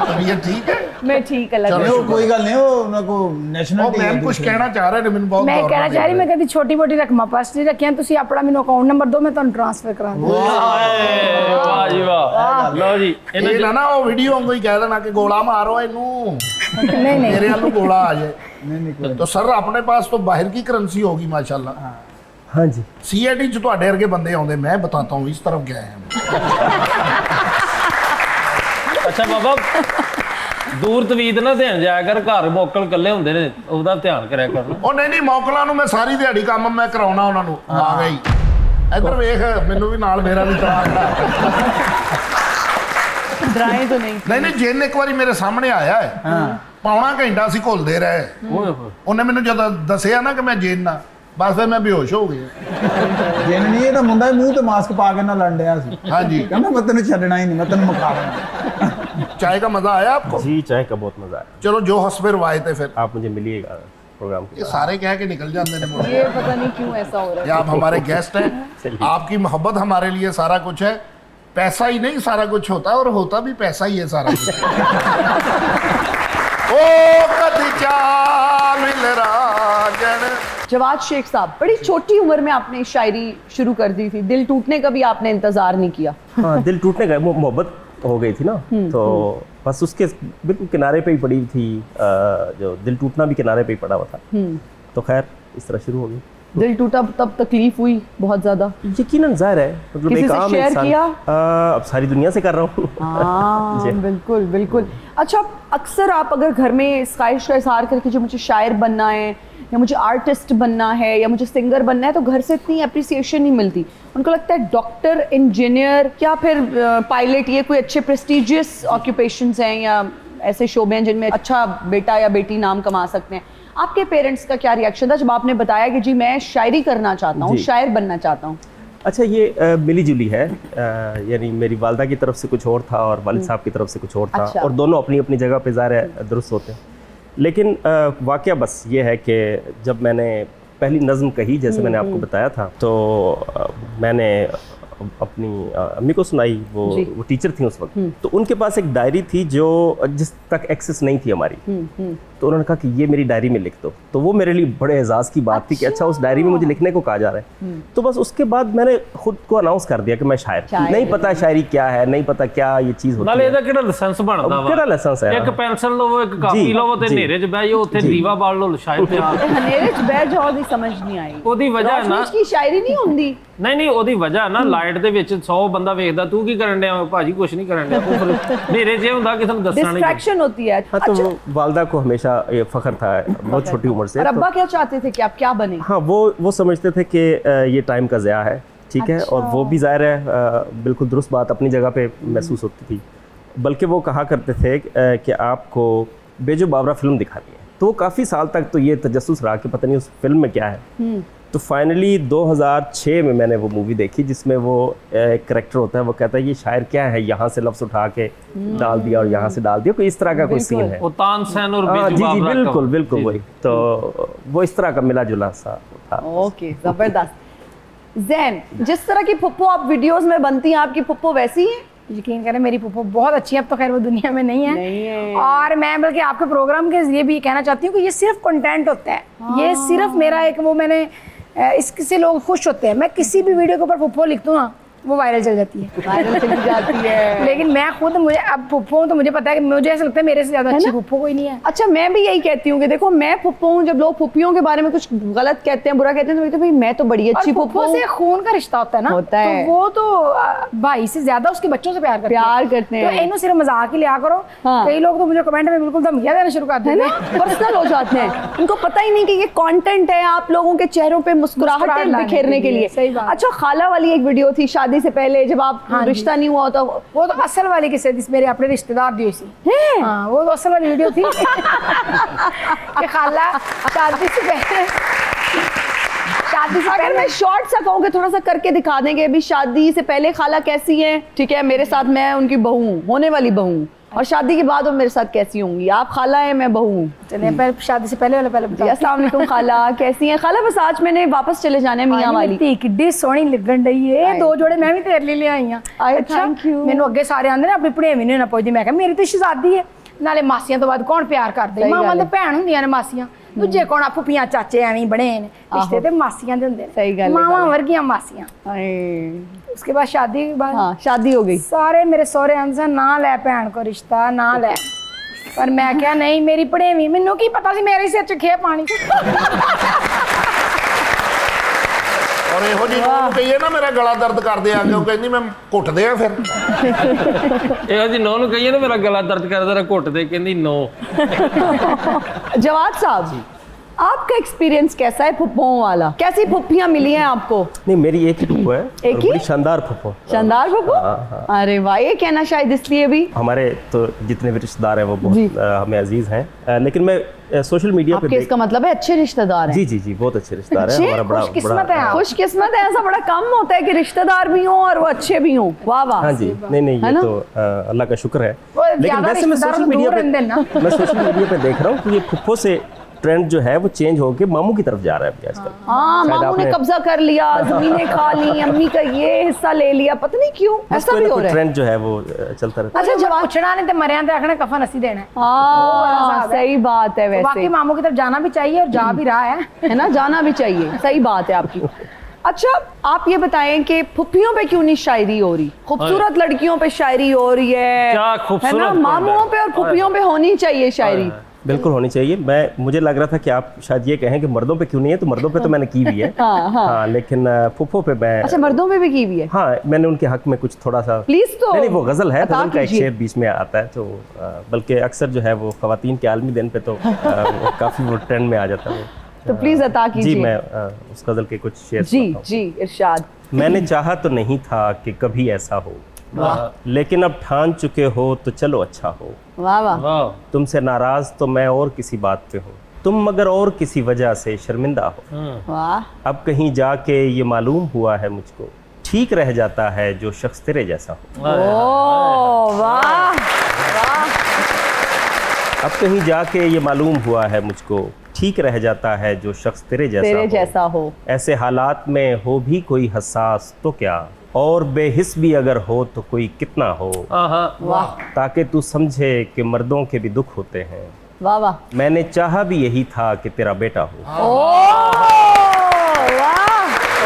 ਤਬੀਅਤ ਠੀਕ ਹੈ? मैं ठीक है लग चलो। रही ਉਹ ਕੋਈ ਗੱਲ ਨਹੀਂ, ਉਹ ਉਹਨਾਂ ਕੋ ਉਹ ਨੈਸ਼ਨਲਿਟੀ ਮੈਮ ਕੁਝ ਕਹਿਣਾ ਚਾਹ ਰਹੇ ਨੇ, ਮੈਨੂੰ ਬਹੁਤ मैं ਗੌਰ कहना ਨਾਲ चाह रही, ਦੇਖ मैं कहती छोटी मोटी रकमा पर्सनली रखियां, ਤੁਸੀਂ ਆਪਣਾ ਮੈਨੂੰ ਅਕਾਊਂਟ ਨੰਬਰ ਦਿਓ, ਮੈਂ ਤੁਹਾਨੂੰ ਟ੍ਰਾਂਸਫਰ ਕਰਾ ਦੂੰ। ਵਾਹ ਜੀ ਵਾਹ। ਲਓ ਜੀ ਰਹੇ। ਇਹ ਨਾ ਉਹ ਵੀਡੀਓ ਵਾਂਗੂ ਹੀ ਕਹਿ ਦੇਣਾ ਕਿ ਗੋਲਾ ਮਾਰੋ ਇਹਨੂੰ, नहीं नहीं मेरे वालों गोला आ जाए। नहीं नहीं कोई तो सर अपने पास तो बाहर की करेंसी होगी माशाल्लाह। हाँ जी। सीआईडी च ਤੁਹਾਡੇ ਵਰਗੇ ਬੰਦੇ ਆਉਂਦੇ, मैं बताता हूँ इस तरफ गए हैं। ਅੱਛਾ ਬਾਬਾ, ਦੂਰ ਤਵੀਤ ਨਾ ਧਿਆਨ ਜਾਇਆ ਕਰ, ਘਰ ਮੌਕਲ ਇਕੱਲੇ ਹੁੰਦੇ ਨੇ, ਉਹਦਾ ਧਿਆਨ ਕਰਿਆ ਕਰ। ਉਹ ਨਹੀਂ ਮੌਕਲਾਂ ਨੂੰ ਮੈਂ ਸਾਰੀ ਦਿਹਾੜੀ ਕੰਮ ਮੈਂ ਕਰਾਉਣਾ ਉਹਨਾਂ ਨੂੰ। ਆ ਗਈ ਇੱਧਰ ਵੇਖ, ਮੈਨੂੰ ਵੀ ਨਾਲ ਮੇਰਾ ਵੀ ਤਰਾ डराए तो नहीं। ਨਹੀਂ ਜਿੰਨ ਇੱਕ ਵਾਰੀ ਮੇਰੇ ਸਾਹਮਣੇ ਆਇਆ ਹੈ। ਪੌਣਾ ਘੰਟਾ ਅਸੀਂ ਘੁਲਦੇ ਰਹੇ। ਓਏ ਹੋਏ। ਉਹਨੇ ਮੈਨੂੰ ਜਦੋਂ ਦੱਸਿਆ ਨਾ ਕਿ ਮੈਂ ਜਿੰਨ ਆ, ਬਸ ਫਿਰ ਮੈਂ ਬੇਹੋਸ਼ ਹੋ ਗਿਆ। ਜਿੰਨ ਨਹੀਂ, ਇਹ ਤਾਂ ਮੁੰਡਾ ਹੀ ਮੂੰਹ ਤੇ ਮਾਸਕ ਪਾ ਕੇ ਨਾ ਲੰਡਿਆ ਸੀ। ਹਾਂਜੀ, ਕਹਿੰਦਾ ਮੈਂ ਤੈਨੂੰ ਛੱਡਣਾ ਹੀ ਨਹੀਂ, ਮੈਂ ਤੈਨੂੰ ਮੁਕਾ ਦੇਣਾ। चाय का मजा आया आपको? जी, चाय का बहुत मज़ा आया। चलो जो हंस पे रवायते फिर आप मुझे मिलिएगा प्रोग्राम के ये सारे कह के निकल जाते हैं मुझे। ये पता नहीं क्यों ऐसा हो रहा ये आप हमारे गेस्ट हैं, चलिए। आपकी मोहब्बत हमारे लिए सारा कुछ है। पैसा ही नहीं सारा कुछ होता है, और होता भी पैसा ही है सारा कुछ। ओ कदी चा मिल राजन। है। जवाद शेख साहब, बड़ी छोटी उम्र में आपने शायरी शुरू कर दी थी, दिल टूटने का भी आपने इंतजार नहीं किया। हाँ, दिल टूटने का मोहब्बत हो गई थी ना, तो बस उसके बिल्कुल किनारे पे ही पड़ी थी। जो दिल टूटना भी किनारे पे ही पड़ा हुआ था। तो खैर इस तरह शुरू हो गई। दिल टूटा तब तकलीफ हुई बहुत ज्यादा। यकीनन जाहिर है, मतलब किसी एक से आम शेयर इंसान- किया? अब सारी दुनिया से कर रहा हूँ। हाँ, जी। बिल्कुल बिल्कुल। अच्छा, अक्सर आप अगर घर में इस ख्वाहिश का इजहार करके जो मुझे शायर बनना है या मुझे आर्टिस्ट बनना है या मुझे सिंगर बनना है, तो घर से इतनी अप्रिसिएशन नहीं मिलती। उनको लगता है डॉक्टर, इंजीनियर या फिर पायलट, ये कोई अच्छे प्रेस्टिजियस ऑक्यूपेशंस हैं या ऐसे शोबे हैं जिनमें अच्छा बेटा या बेटी नाम कमा सकते हैं। आपके पेरेंट्स का क्या रिएक्शन था जब आपने बताया कि जी मैं शायरी करना चाहता हूँ, जी। शायर बनना चाहता हूँ? अच्छा, ये मिली जुली है। यानी मेरी वालदा की तरफ से कुछ और था और वालिद साहब की तरफ से कुछ और था। अच्छा। और दोनों अपनी अपनी जगह पे ज़ाहिर है दुरुस्त होते हैं। लेकिन वाक़या बस ये है कि जब मैंने पहली नज़्म कही, जैसे मैंने आपको बताया था, तो मैंने अपनी अम्मी को सुनाई। जी। वो टीचर थी उस वक्त, तो उनके पास एक डायरी थी जो जिस तक एक्सेस नहीं थी हमारी। तो उन्होंने कहा कि ये मेरी डायरी में लिख दो। तो वो मेरे लिए बड़े एजाज़ की बात थी कि अच्छा उस डायरी में मुझे लिखने को कहा जा रहा है। तो बस उसके बाद मैंने खुद को अनाउंस कर दिया कि मैं शायर। नहीं पता शायरी क्या है, नहीं पता क्या ये चीज़ होती ਨਾਲੇ है। ਇਹਦਾ ਕਿਹੜਾ ਲਾਇਸੈਂਸ ਬਣਦਾ ਵਾ? ਕਿਹੜਾ ਲਾਇਸੈਂਸ ਹੈ? ਇੱਕ ਪੈਨਸਲ ਲਵੋ, ਇੱਕ ਕਾਪੀ ਜੀ, ਲਵੋ ਤੇ ਜੀ। ਹਨੇਰੇ 'ਚ ਬਹਿ ਜਾਓ, ਉੱਥੇ ਦੀਵਾ ਬਾਲ ਲਓ, ਸ਼ਾਇਦ ਤਿਆਰ। हनेरे च बैठ जाओ दी समझ नहीं आई। ਉਹਦੀ ਵਜ੍ਹਾ ਹੈ ਨਾ, रोशनी की शायरी नहीं होंदी। ਨਹੀਂ ਉਹਦੀ ਵਜ੍ਹਾ ਨਾ, ਲਾਈਟ ਦੇ ਵਿੱਚ 100 ਬੰਦਾ ਵੇਖਦਾ, ਤੂੰ ਕੀ ਕਰਨ ਡਿਆ? ਭਾਜੀ ਕੁਛ ਨਹੀਂ ਕਰਨ ਡਿਆ। ਉਹ ਫਿਰ ਹਨੇਰੇ 'ਚ ਇਹ ਹੁੰਦਾ ਕਿ ਤੁਹਾਨੂੰ ਦੱਸਣਾ ਨਹੀਂ। डिस्ट्रैक्शन होती है। हाँ, तो वो वालदा को हमेशा ये फ़ख्र था बहुत छोटी उम्र से। और तो अब्बा क्या चाहते थे कि आप क्या बने? हाँ, वो समझते थे कि ये टाइम का ज़या है, ठीक है। और वो भी ज़ाहिर है बिल्कुल दुरुस्त बात अपनी जगह पे महसूस होती थी। बल्कि वो कहा करते थे कि आपको बेजो बावरा फिल्म दिखानी है। तो वो काफ़ी साल तक तो ये तजस्सुस रहा कि पता नहीं उस फिल्म में क्या है। तो फाइनली 2006 में मैंने वो मूवी देखी जिसमें वो एक करैक्टर होता है, वो कहता है ये शायर क्या है, यहाँ से लफ्ज़ उठा के डाल दिया और यहाँ से डाल दिया, कोई इस तरह का कोई सीन है। ਉਹ ਤਾਨਸੈਨ और हाँ, बेजू जी जी बाबरा का- बिल्कुल बिल्कुल जी, वही। तो वो इस तरह का मिला जुला सा था। ओके, जबरदस्त। जैन, जिस तरह की पुप्पो आप वीडियोस में बनती हैं, आपकी पुप्पो वैसी है? यकीन करें मेरी पुप्पो बहुत अच्छी है। अब तो खैर वो दुनिया में नहीं है, नहीं है। और मैं बल्कि आपके प्रोग्राम के जरिए भी ये कहना चाहती हूँ कि ये सिर्फ कंटेंट होता है। ये सिर्फ मेरा एक वो मैंने इससे लोग खुश होते हैं। मैं किसी भी वीडियो के ऊपर पुप्पो लिख दूँ ना, वो वायरल चल जाती है। वायरल चली जाती है। लेकिन मैं खुद मुझे अब फुफ्फो हूं तो मुझे पता है कि मुझे ऐसा लगता है मेरे से ज्यादा अच्छी फुफ्फो कोई नहीं है। अच्छा, मैं भी यही कहती हूँ कि देखो मैं फुप्पो हूँ, जब लोग फुप्पियों के बारे में कुछ गलत कहते हैं, बुरा कहते हैं, तो कहते हैं भाई मैं तो बड़ी अच्छी और फुप्पो फुफ्फो से खून का रिश्ता होता है ना, होता है। तो वो तो भाई से ज्यादा उसके बच्चों से प्यार करते हैं। तो इन्हों सिर्फ मजाक ही लिया करो। हाँ। कई लोग तो मुझे कमेंट में बिल्कुल धमकियां देना शुरू कर देते हैं, पर्सनल हो जाते हैं। उनको पता ही नहीं कि ये कंटेंट है आप लोगों के चेहरों पे मुस्कुराहट मुस्कुराहटें लाने बिखेरने के के लिए। लिए। सही बात। अच्छा, खाला वाली एक वीडियो थी शादी से पहले, जब आप हाँ जी। रिश्ता नहीं हुआ होता। वो तो असल वाली किस्से थी, मेरे अपने रिश्तेदार दी सी। हैं? हाँ, वो तो असल वाली वीडियो थी कि खाला शादी से पहले अगर मैं शॉर्ट सा कहूँ कि थोड़ा सा करके दिखा देंगे, अभी शादी से पहले खाला कैसी है, ठीक है, मेरे साथ मैं उनकी बहू हूँ, होने वाली बहू हूँ, और शादी के बाद वो मेरे साथ कैसी होंगी। आप खाला है, मैं बहू हूँ। चलिए पहले शादी से पहले वाला पहले जी, बताओ। अस्सलाम वालेकुम खाला, कैसी हैं खाला? बस आज मैंने वापस चले जाना है मियाँ वाली। धी किड्डी सोहनी लगन डई है। आए। 2 जोड़े मैं भी तेरे लिए ले आई हां। आए, thank you। मैनू अगे सारे आंदे ने अपनी भड़ेवी नहीं ना पुछदी, मैं कहा मेरी तो शहजादी है, नाले मासियां तो बाद कौन प्यार करदे, सही मावां गल दे है। भैन हुंदियां ने मासियां, दूजे कौन फुफियां चाचे एवें बने ने, रिश्ते ते मासियां दे हुंदे ने। सही गल है, मावां गल है। वर्गियां मासियां। हाय। उसके बाद शादी के बाद हाँ, शादी हो गई। सारे मेरे सहुरे आंदे ना लै भैन को रिश्ता ना लै, पर मैं क्या नहीं, मेरी भड़ेवी, मैनू की पता सी मेरे सिर च खे पानी। ਔਰ ਇਹੋ ਜਿਹੀ ਨੂੰ ਕਹੀਏ ਨਾ ਮੇਰਾ ਗਲਾ ਦਰਦ ਕਰਦੇ ਆ, ਕਿਉਂ ਕਹਿੰਦੀ ਮੈਂ ਘੁੱਟਦੇ ਆ ਫਿਰ। ਇਹੋ ਜੀ ਨੌ ਨੂੰ ਕਹੀਏ ਨਾ ਮੇਰਾ ਗਲਾ ਦਰਦ ਕਰਦਾ ਰ ਘੁੱਟ ਦੇ, ਕਹਿੰਦੀ ਨੋ। जवाद साहब, आपका एक्सपीरियंस कैसा है फुप्पों वाला? कैसी फुप्पियाँ मिली हैं आपको? नहीं, मेरी एक ही फुप्पो है, एक और ही? बड़ी शानदार फुप्पो। शानदार फुप्पो? अरे वाह, ये कहना शायद इसलिए भी हमारे तो जितने भी रिश्तेदार हैं वो जी। बहुत हमें अजीज हैं, लेकिन मैं सोशल मीडिया पे आपके इसका मतलब है अच्छे रिश्तेदार हैं। जी जी जी, बहुत अच्छे रिश्तेदार हैं। अच्छे? हमारा बड़ा खुशकिस्मत है आप। खुशकिस्मत है, ऐसा बड़ा कम होता है कि रिश्तेदार भी हों और वो अच्छे भी हों। वाह वाह। हाँ जी, नहीं है ये ना? तो अल्लाह का शुक्र है। वो लेकिन ज्यादा वैसे मैं रिश्तेदारों सोशल से मीडिया दूर रहते हैं ना। पे मैं सोशल मीडिया पे देख रहा हूँ कि ये फुप्पो से ट्रेंड जो है वो चेंज होके मामू की तरफ जा रहा है अभी आजकल। हाँ, शायद मामू ने आपने- कब्जा कर लिया, जमीनें खा ली, अम्मी का ये हिस्सा ले लिया, पता नहीं क्यों बस ऐसा कोई भी ना हो कोई रहा है। ट्रेंड जो है वो चलता रहता है। अच्छा, जवाब। पूछना नहीं तो मरिया तो आखना कफन असी देना है। हाँ, हिसाब है। सही बात है। तो बाकी वैसे मामू की तरफ जाना भी चाहिए और जा भी रहा है है ना, जाना भी चाहिए। सही बात है आपकी। अच्छा, आप ये बताएं कि फुप्पियों पे क्यों नहीं शायरी हो रही? खूबसूरत लड़कियों पे शायरी हो रही है, क्या है खूबसूरत ना, कौन है? मामुओं पे और फुप्पियों पे होनी चाहिए शायरी। बिल्कुल होनी चाहिए। मुझे लग रहा था कि आप शायद ये कहें कि मर्दों पे क्यों नहीं है, तो मर्दों पे तो मैंने की भी है। हाँ, लेकिन फुप्पो पे मैं अच्छा, मर्दों पे भी की हुई है? हाँ, मैंने उनके हक में कुछ थोड़ा सा प्लीज तो नहीं, वो गजल है, बता गजल का एक कीजिए। शेर बीच में आता है, तो बल्कि अक्सर जो है वो खवातीन के आलमी दिन पे तो वो काफी वो ट्रेंड में आ जाता है। तो प्लीज अता जी, कीजिए। मैं उस गजल के कुछ शेर जी सुनाता हूँ। जी, इरशाद। मैंने चाहा तो नहीं था कि कभी ऐसा हो, लेकिन अब ठान चुके हो तो चलो अच्छा हो। वाह वाह। वाह। तुमसे नाराज तो मैं और किसी बात पे हूँ, तुम मगर और किसी वजह से शर्मिंदा हो। वाह अब कहीं जाके ये मालूम हुआ है मुझको, ठीक रह जाता है जो शख्स तेरे जैसा हो। ओ वाह वाह। अब कहीं जाके ये मालूम हुआ है मुझको, ठीक रह जाता है जो शख्स तेरे जैसा हो। ऐसे हालात में हो भी कोई हसास तो क्या, और बेहिस भी अगर हो तो कोई कितना हो। आहा। वाह ताकि तू समझे कि मर्दों के भी दुख होते हैं। वाह वाह। मैंने चाहा भी यही था कि तेरा बेटा हो। ओ वाह वाह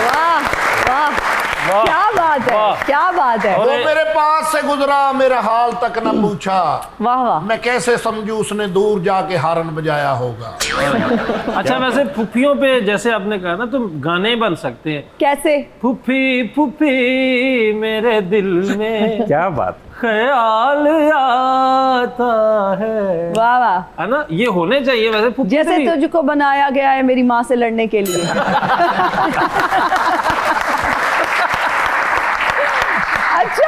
वाह, क्या बात है, वाह। क्या बात है। वो मेरे पास से गुजरा, मेरा हाल तक न पूछा, वाह वाह। मैं कैसे समझू उसने दूर जाके हारन बजाया होगा। अच्छा, वैसे फुफ्फियों पे जैसे आपने कहा ना, तुम गाने बन सकते हैं। कैसे? फुफ्फी फुफ्फी मेरे दिल में क्या बात। ख्याल आता है। वाह वाह। है ना, ये होने चाहिए वैसे फुफ्फी जैसे से भी। तुझको बनाया गया है मेरी माँ से लड़ने के लिए। अच्छा,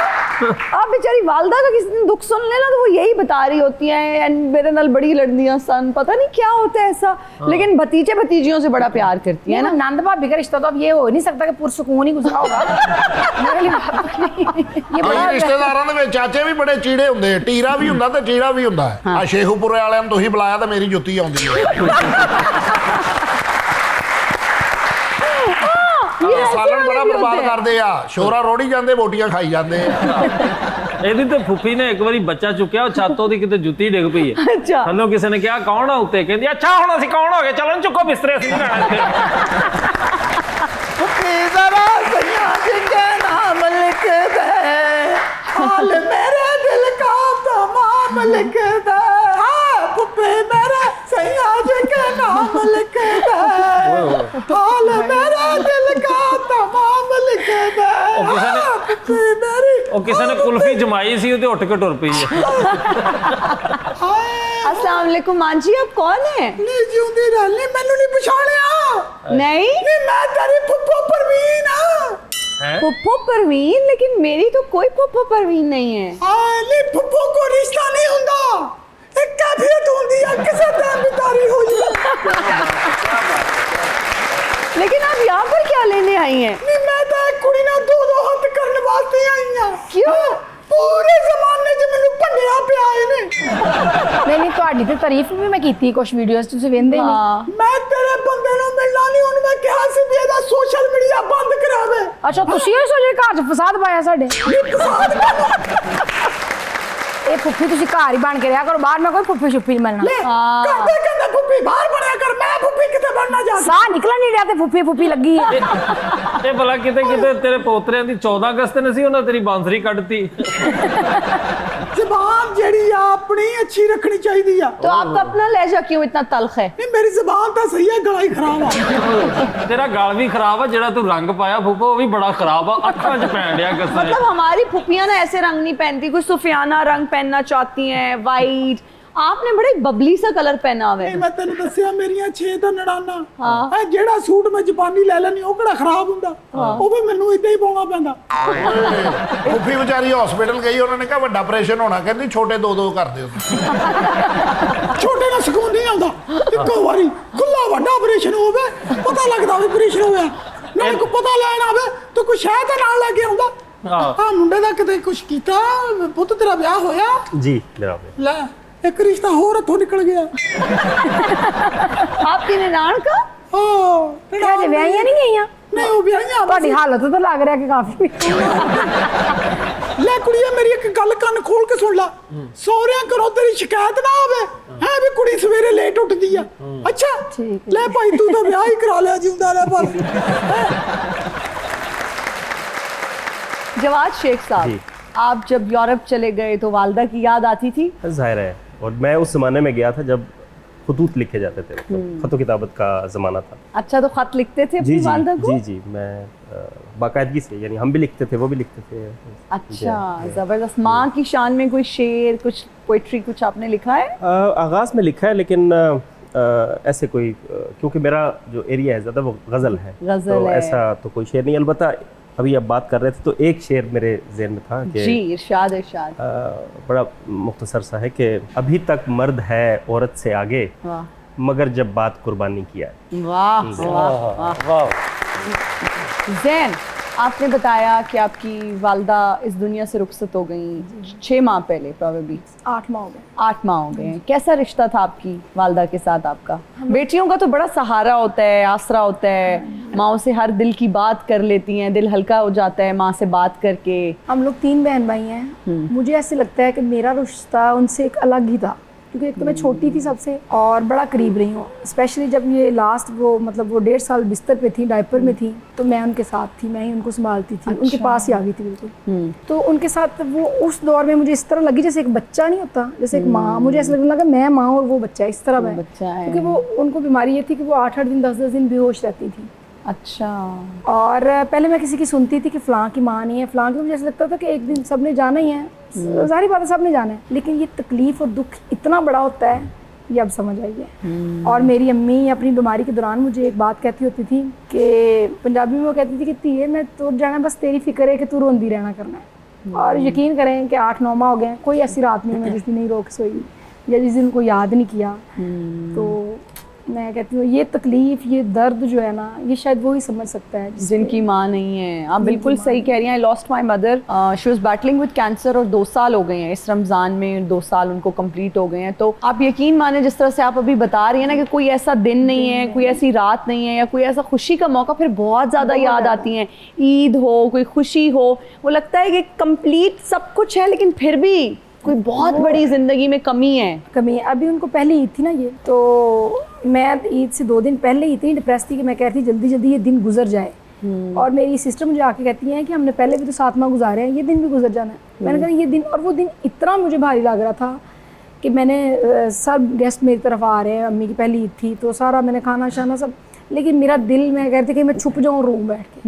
आप बेचारी वालदा का किसी दिन दुख सुन लेना तो वो यही बता रही होती हैं, "एंड मेरे नाल बड़ी लड़दियां सन", पता नहीं क्या होता है ऐसा। लेकिन भतीजे भतीजियों से बड़ा प्यार करती है ना। नंद भाभी का रिश्ता तो अब ये हो नहीं सकता कि पुरसकून ही गुजरा होगा। मेरे लिए बात नहीं। ये ਕਈ बड़ा ਰਿਸ਼ਤੇਦਾਰਾਂ ਦੇ ਵਿੱਚ ਚਾਚੇ ਵੀ ਬੜੇ ਚੀੜੇ ਹੁੰਦੇ, ਟੀਰਾ ਵੀ ਹੁੰਦਾ ਤੇ ਚੀੜਾ ਵੀ ਹੁੰਦਾ। ਆ ਸ਼ੇਖੂਪੁਰੇ ਵਾਲਿਆਂ ਨੂੰ ਤੁਸੀਂ ਬੁਲਾਇਆ ਤਾਂ ਮੇਰੀ ਜੁੱਤੀ ਆਉਂਦੀ ਹੈ। ये ऐसे ਸਾਲਣ वाले ਬੜਾ भी ਬਰਬਾਦ होते हैं। ਕਰਦੇ ਆ, ਸ਼ੋਰਾ ਰੋੜੀ ਜਾਂਦੇ, ਬੋਟੀਆਂ ਖਾਈ ਜਾਂਦੇ ਆ। ਇਹਦੀ ਤੇ ਫੁੱਫੀ ਨੇ ਇੱਕ ਵਾਰੀ ਬੱਚਾ ਚੁੱਕਿਆ, ਉਹ ਛੱਤ ਉਹਦੀ ਕਿਤੇ ਜੁੱਤੀ ਡਿੱਗ ਪਈ ਹੈ। अच्छा ਥੱਲੋਂ ਕਿਸੇ ਨੇ ਕਿਹਾ ਕੌਣ ਆ ਉੱਤੇ, ਕਹਿੰਦੀ ਅੱਛਾ ਹੁਣ ਅਸੀਂ ਕੌਣ ਹੋ ਗਏ, ਚਲੋ ਇਹਨੂੰ ਚੁੱਕੋ ਬਿਸਤਰੇ ਅਸੀਂ ਨੀ ਰਹਿਣਾ ਇੱਥੇ। जरा सैया जिनके नाम लिख दे, हाल मेरे दिल का तमाम लिख दे, हाँ पुप्पी मेरे सैया जी के नाम लिख दे, हाल मेरे दिल का तमाम लिख दे, हाँ पुप्पी मेरी। ਉਹ ਕਿਸੇ ਨੇ ਕੁਲਫੀ ਜਮਾਈ ਸੀ ਉਹ ਤੇ ਉੱਠ ਕੇ ਟੁਰ ਪਈ ਹੈ। अस्सलाम वालेकुम मान जी, आप कौन है? ਨੀ ਜਿਉਂਦੀ ਰਹਿ ਮੈਨੂੰ ਨਹੀਂ ਪਛਾਣਿਆ। नहीं ਨੀ ਮੈਂ ਤੇਰੀ ਫੁੱਫੋ ਪ੍ਰਵੀਨ ਆ। पुप्पो परवीन, लेकिन मेरी तो कोई पुप्पो परवीन नहीं है। ਹਾਂ ਨੀ ਫੁੱਫੋ ਕੋ ਰਿਸ਼ਤਾ ਨਹੀਂ ਹੁੰਦਾ, ਇੱਕ ਕੈਫੀਅਤ ਹੁੰਦੀ ਆ ਕਿਸੇ ਟਾਈਮ ਬਿਤਾਰੀ ਹੋਈ। लेकिन आप यहाँ पर क्या लेने आई हैं? ਨੀ ਮੈਂ ਤਾਂ ਇੱਕ ਕੁੜੀ ਨਾਲ ਦੋ ਦੋ ਹੱਥ ਕਰਨ ਵਾਸਤੇ ਆਈ ਆ। क्यों? ਪੂਰੇ ਜ਼ਮਾਨੇ 'ਚ ਮੈਨੂੰ ਭੰਨਿਆ ਪਿਆ ਇਹਨੇ। नहीं नहीं ਤੁਹਾਡੀ ਤੇ ਤਾਰੀਫ ਵੀ ਮੈਂ ਕੀਤੀ ਕੁਝ ਵੀਡੀਓਜ਼ ਤੁਸੀਂ ਵੇਖਦੇ ਨਹੀਂ। हाँ ਮੈਂ ਤੇਰੇ ਬੰਦੇ ਨੂੰ ਮਿਲਣਾ ਨਹੀਂ, ਉਹਨੂੰ ਮੈਂ ਕਿਹਾ ਸੀ ਵੀ ਇਹਦਾ ਸੋਸ਼ਲ ਮੀਡੀਆ ਬੰਦ ਕਰਾਵੇ। ਅੱਛਾ ਤੁਸੀਂ ਇਹ ਸੋਚੇ ਘਰ 'ਚ ਫਸਾਦ ਪਾਇਆ ਸਾਡੇ? ਇਹ ਫੁੱਫੀ ਤੁਸੀਂ ਘਰ ਹੀ ਬਣ ਕੇ ਰਿਹਾ ਕਰੋ, ਬਾਹਰ ਮੈਂ ਕੋਈ ਫੁੱਫੀ ਛੁੱਫੀ ਨਹੀਂ ਮੰਨਣਾ। ਕਰਦੇ ਕਹਿੰਦੇ ਫੁੱਫੀ ਬਾਹਰ ਬਣਿਆ ਕਰ, ਮੈਂ ਫੁੱਫੀ ਕਿਤੇ ਬਣਨਾ ਜਾ। ਸਾਹ ਨਿਕਲਣ ਨਹੀਂ ਰਿਹਾ ਤੇ ਫੁੱਫੀ ਫੁੱਫੀ ਲੱਗੀ ਆ। ਇਹ ਭਲਾ ਕਿਤੇ ਕਿਤੇ ਤੇਰੇ ਪੋਤਰਿਆਂ ਦੀ 14 ਅਗਸਤ ਨੇ ਸੀ ਉਹਨਾਂ ਤੇਰੀ ਬਾਂਸਰੀ ਕੱਢਤੀ। ਜ਼ਬਾਨ ਜਿਹੜੀ ਆ ਆਪਣੀ ਅੱਛੀ ਰੱਖਣੀ ਚਾਹੀਦੀ ਆ। तो आपका अपना लहजा क्यों इतना तल्ख है? ਨਹੀਂ ਮੇਰੀ ਜ਼ਬਾਨ ਤਾਂ ਸਹੀ ਹੈ, ਗਲਾ ਹੀ ਖਰਾਬ ਆ। ਤੇਰਾ ਗਲ ਵੀ ਖਰਾਬ ਆ, ਜਿਹੜਾ ਤੂੰ ਰੰਗ ਪਾਇਆ ਫੁੱਫੋ ਉਹ ਵੀ ਬੜਾ ਖਰਾਬ ਆ, ਅੱਖਾਂ 'ਚ ਪੈਣ ਡਿਆ ਕਸਾਂ। मतलब हमारी फुफियां ना ऐसे रंग नहीं पहनती, कुछ सुफियाना रंग पहनना चाहती हैं, वाइट। आपने बड़े बबली सा कलर पहना हुआ ਨਹੀਂ है। ਮੈਂ ਤੈਨੂੰ ਦੱਸਿਆ ਮੇਰੀਆਂ 6 ਤਾਂ ਨੜਾਨਾ। ਹਾਂ। ਇਹ ਜਿਹੜਾ ਸੂਟ ਮੈਂ ਜਾਪਾਨੀ ਲੈ ਲੈਣੀ ਉਹ ਕਿਹੜਾ ਖਰਾਬ ਹੁੰਦਾ, ਉਹ ਵੀ ਮੈਨੂੰ ਇਦਾਂ ਹੀ ਪਾਉਣਾ ਪੈਂਦਾ। ਫੁੱਫੀ ਵਿਚਾਰੀ ਹਸਪੀਟਲ ਗਈ, ਉਹਨਾਂ ਨੇ ਕਿਹਾ ਵੱਡਾ ਆਪਰੇਸ਼ਨ ਹੋਣਾ, ਕਹਿੰਦੀ ਛੋਟੇ ਦੋ ਦੋ ਕਰ ਦਿਓ। ਛੋਟੇ ਨਾਲ ਸਕੂਨ ਨਹੀਂ ਆਉਂਦਾ, ਇੱਕੋ ਵਾਰੀ ਖੁੱਲਾ ਵੱਡਾ ਆਪਰੇਸ਼ਨ ਹੋਵੇ ਪਤਾ ਲੱਗਦਾ ਵੀ ਆਪਰੇਸ਼ਨ ਹੋਇਆ। ਨਾ ਕੋਈ ਪਤਾ ਲੈਣ ਆਵੇ ਤਾਂ ਕੋਈ ਸ਼ਾਇਦ ਤਾਂ ਨਾਲ ਲੈ ਕੇ ਆਉਂਦਾ। ਹਾਂ। ਮੁੰਡੇ ਦਾ ਕਿਤੇ ਕੁਛ ਕੀਤਾ, ਪੁੱਤ ਤੇਰਾ ਵਿਆਹ ਹੋਇਆ? जी जनाब। ਲੈ ਇੱਕ ਰਿਸ਼ਤਾ ਹੋਰ ਹੱਥੋਂ ਨਿਕਲ ਗਿਆ। आपकी निनान का? ਕਿਹੜਾ ਜੇ ਵਿਆਹੀਆਂ ਨਹੀਂ ਗਈਆਂ? ਨਹੀਂ ਉਹ ਵਿਆਹੀਆਂ ਤੁਹਾਡੀ ਹਾਲਤ ਤਾਂ ਲੱਗ ਰਿਹਾ ਕਿ ਕਾਫੀ। ਲੈ ਕੁੜੀਏ ਮੇਰੀ ਇੱਕ ਗੱਲ ਕੰਨ ਖੋਲ ਕੇ ਸੁਣ ਲੈ, ਸਹੁਰਿਆਂ ਘਰੋਂ ਤੇਰੀ ਸ਼ਿਕਾਇਤ ਨਾ ਆਵੇ ਹੈ ਵੀ ਕੁੜੀ ਸਵੇਰੇ ਲੇਟ ਉੱਠਦੀ ਆ। ਅੱਛਾ ਲੈ ਭਾਈ ਤੂੰ ਤਾਂ ਵਿਆਹ ਹੀ ਕਰਾ ਲਿਆ, ਜਿਉਂਦਾ ਰਹਿ ਪਰ। जवाद शेख साहब, जी। आप जब यूरोप चले गए तो वालदा की याद आती थी? जाहिर है, और मैं उस ज़माने में गया था जब खतूत लिखे जाते थे, खत किताबत का ज़माना था। अच्छा, तो खत लिखते थे अपनी जी वालदा को? जी जी मैं बाकायदगी से, यानी हम भी लिखते थे वो भी लिखते थे। अच्छा, जबरदस्त। माँ की शान में कोई शेर, कुछ पोइट्री, कुछ आपने लिखा है? आगाज़ में लिखा है, लेकिन ऐसे कोई क्योंकि मेरा जो एरिया है ज़्यादा वो गज़ल है, गज़ल तो है। ऐसा तो कोई शेर नहीं। अलबत्ता अभी आप बात कर रहे थे तो एक शेर मेरे ज़हन में था कि जी, इरशाद इरशाद। बड़ा मुख्तसर सा है कि अभी तक मर्द है औरत से आगे, वाह मगर जब बात कुर्बानी की है। वाह वाह वाह। जैन, आपने बताया कि आपकी वालदा इस दुनिया से रुखसत हो गई 6 माह पहले, प्रोबेबली 8 माह हो गए। 8 माह हो गए हैं। कैसा रिश्ता था आपकी वालदा के साथ आपका? बेटियों का तो बड़ा सहारा होता है, आसरा होता है, माओ से हर दिल की बात कर लेती हैं, दिल हल्का हो जाता है माँ से बात करके। हम लोग 3 बहन भाई हैं। मुझे ऐसे लगता है कि मेरा रिश्ता उनसे एक अलग ही था, क्योंकि एक तो मैं छोटी थी सबसे और बड़ा करीब रही हूँ। स्पेशली जब ये लास्ट वो मतलब वो 1.5 साल बिस्तर पे थी, डायपर में थी, तो मैं उनके साथ थी, मैं ही उनको संभालती थी। उनके पास ही आ गई थी बिल्कुल। तो उनके साथ वो उस दौर में मुझे इस तरह लगी जैसे एक बच्चा नहीं होता, जैसे एक माँ, मुझे ऐसा लगने लगा मैं माँ और वो बच्चा, इस तरह मैं। बच्चा है। क्योंकि वो उनको बीमारी ये थी कि वो 8-8 दिन 10-10 दिन बेहोश रहती थी। अच्छा। और पहले मैं किसी की सुनती थी कि फ़लाँ की माँ नहीं है, फ़लाँ की, मुझे ऐसा लगता था कि एक दिन सबने जाना ही है, सारी बातें सबने जाना है। लेकिन ये तकलीफ़ और दुख इतना बड़ा होता है, ये अब समझ आई है। और मेरी अम्मी अपनी बीमारी के दौरान मुझे एक बात कहती होती थी कि पंजाबी में वो कहती थी कि धीए मैं तुर जाना, बस तेरी फिक्र है कि तू रोंदी रहना करना है। और यकीन करें कि 8-9 माह हो गए, कोई ऐसी रात नहीं मैं जिस दिन नहीं रो के सोई या जिस दिन उनको याद नहीं किया। तो मैं कहती हूँ ये तकलीफ, ये दर्द जो है ना, ये शायद वो ही समझ सकता है जिनकी माँ नहीं है। आप बिल्कुल सही कह रही हैं। I lost my mother, she was battling with cancer और 2 साल हो गए हैं। इस रमज़ान में 2 साल उनको कंप्लीट हो गए हैं। तो आप यकीन माने, जिस तरह से आप अभी बता रही हैं ना कि कोई ऐसा दिन नहीं है, कोई ऐसी रात नहीं है या कोई ऐसा खुशी का मौका, फिर बहुत ज़्यादा याद आती हैं। ईद हो, कोई खुशी हो, वो लगता है कि कंप्लीट सब कुछ है, लेकिन फिर भी कोई बहुत बड़ी ज़िंदगी में कमी है। कमी है। अभी उनको पहले ईद थी ना, ये तो मैं ईद से 2 दिन पहले इतनी डिप्रेस थी कि मैं कह रही थी जल्दी जल्दी ये दिन गुजर जाए, और मेरी सिस्टर मुझे आके कहती हैं कि हमने पहले भी तो 7 माह गुजारे हैं, ये दिन भी गुजर जाना है। मैंने कहा ये दिन, और वो दिन इतना मुझे भारी लग रहा था कि मैंने सब गेस्ट मेरी तरफ आ रहे हैं, अम्मी की पहली ईद थी तो सारा मैंने खाना शाना सब, लेकिन मेरा दिल मैं कहती कि मैं छुप जाऊँ रूम बैठ के।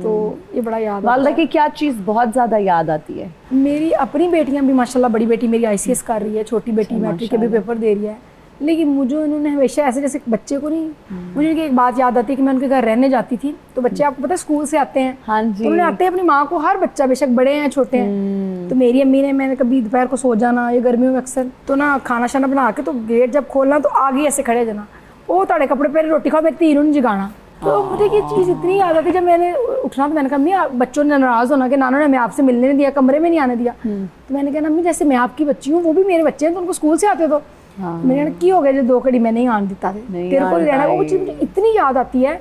तो ये बड़ा याद आता वालदा है। की क्या चीज़ बहुत ज़्यादा याद आती है? मेरी अपनी बेटियां भी माशाल्लाह, बड़ी बेटी मेरी ICS कर रही है, छोटी बेटी मैट्रिक के भी पेपर दे रही है, लेकिन मुझे उन्होंने हमेशा ऐसे जैसे बच्चे को नहीं, मुझे उनकी एक बात याद आती है कि मैं उनके घर रहने जाती थी तो बच्चे आपको पता है स्कूल से आते हैं, हाँ जी। तो उन्होंने आते हैं अपनी माँ को, हर बच्चा बेशक बड़े हैं छोटे हैं, तो मेरी अम्मी ने, मैंने कभी दोपहर को सो जाना या गर्मियों में अक्सर तो ना खाना शाना बना के तो गेट जब खोलना तो आगे ऐसे खड़े जाना, वो ताड़े कपड़े पहले रोटी खाओ, मेरी तीनों जगाना। तो मुझे ये चीज़ इतनी याद आती, जब मैंने उठना तो मैंने कहा अम्मी बच्चों ने नाराज़ होना कि नानू ने हमें आपसे मिलने नहीं दिया, कमरे में नहीं आने दिया, तो मैंने कहा अम्मी जैसे मैं आपकी बच्ची हूँ वो भी मेरे बच्चे हैं, तो उनको स्कूल से आते तो मैंने कहा की हो गया जो 2 घड़ी मैं नहीं आने देता तेरे को रहना। वो चीज़ मुझे इतनी याद आती है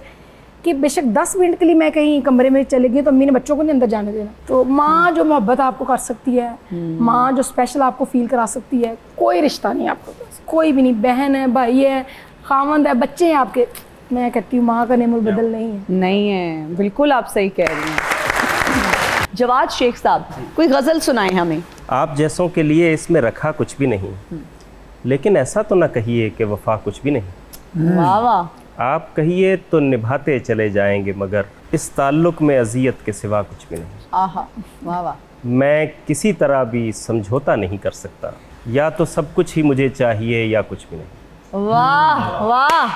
कि बेशक 10 मिनट के लिए मैं कहीं कमरे में चले गई तो अम्मी ने बच्चों को नहीं अंदर जाने देना। तो माँ जो मोहब्बत आपको कर सकती है, माँ जो स्पेशल आपको फील करा सकती है, कोई रिश्ता नहीं आपको, कोई भी नहीं, बहन है, भाई है, खामंद है, बच्चे हैं आपके, मैं कहती हूँ माँ का नेमुल बदल नहीं है। नहीं है, बिल्कुल आप सही कह रही हैं। जवाद शेख साहब, कोई गज़ल सुनाएं हमें। आप जैसों के लिए इसमें रखा कुछ भी नहीं, लेकिन ऐसा तो ना कहिए कि वफा कुछ भी नहीं। वाह वाह। आप कहिए तो निभाते चले जाएंगे, मगर इस ताल्लुक में अजियत के सिवा कुछ भी नहीं। आहा, वाह वाह। मैं किसी तरह भी समझौता नहीं कर सकता, या तो सब कुछ ही मुझे चाहिए या कुछ भी नहीं। वाह वाह।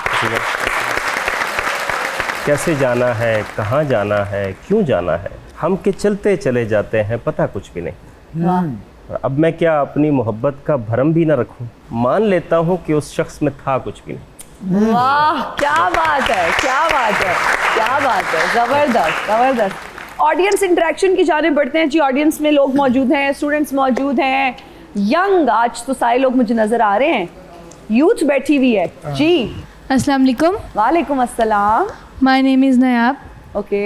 कैसे जाना है, कहाँ जाना है, क्यों जाना है, हम के चलते चले जाते हैं, पता कुछ भी नहीं। वाह। अब मैं क्या अपनी मोहब्बत का भरम भी ना रखूं, मान लेता हूं कि उस शख्स में था कुछ भी नहीं। वाह, क्या बात है, क्या बात है, क्या बात है, जबरदस्त जबरदस्त। ऑडियंस इंटरेक्शन की जाने बढ़ते हैं जी। ऑडियंस में लोग मौजूद हैं, स्टूडेंट्स मौजूद हैं, यंग, आज तो सारे लोग मुझे नजर आ रहे हैं, यूथ बैठी हुई है जी। अस्सलाम वालेकुम। वालेकुम अस्सलाम। My name is नयाब। ओके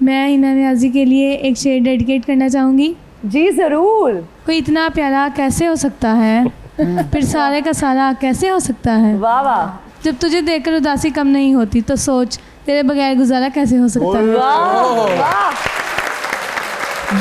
मैं हिना नियाज़ी के लिए एक शेर डेडिकेट करना चाहूँगी। जी ज़रूर। कोई इतना प्यारा कैसे हो सकता है, फिर सारे का सारा कैसे हो सकता है, वाह वाह। जब तुझे देखकर उदासी कम नहीं होती तो सोच तेरे बगैर गुजारा कैसे हो सकता है। वाह वाह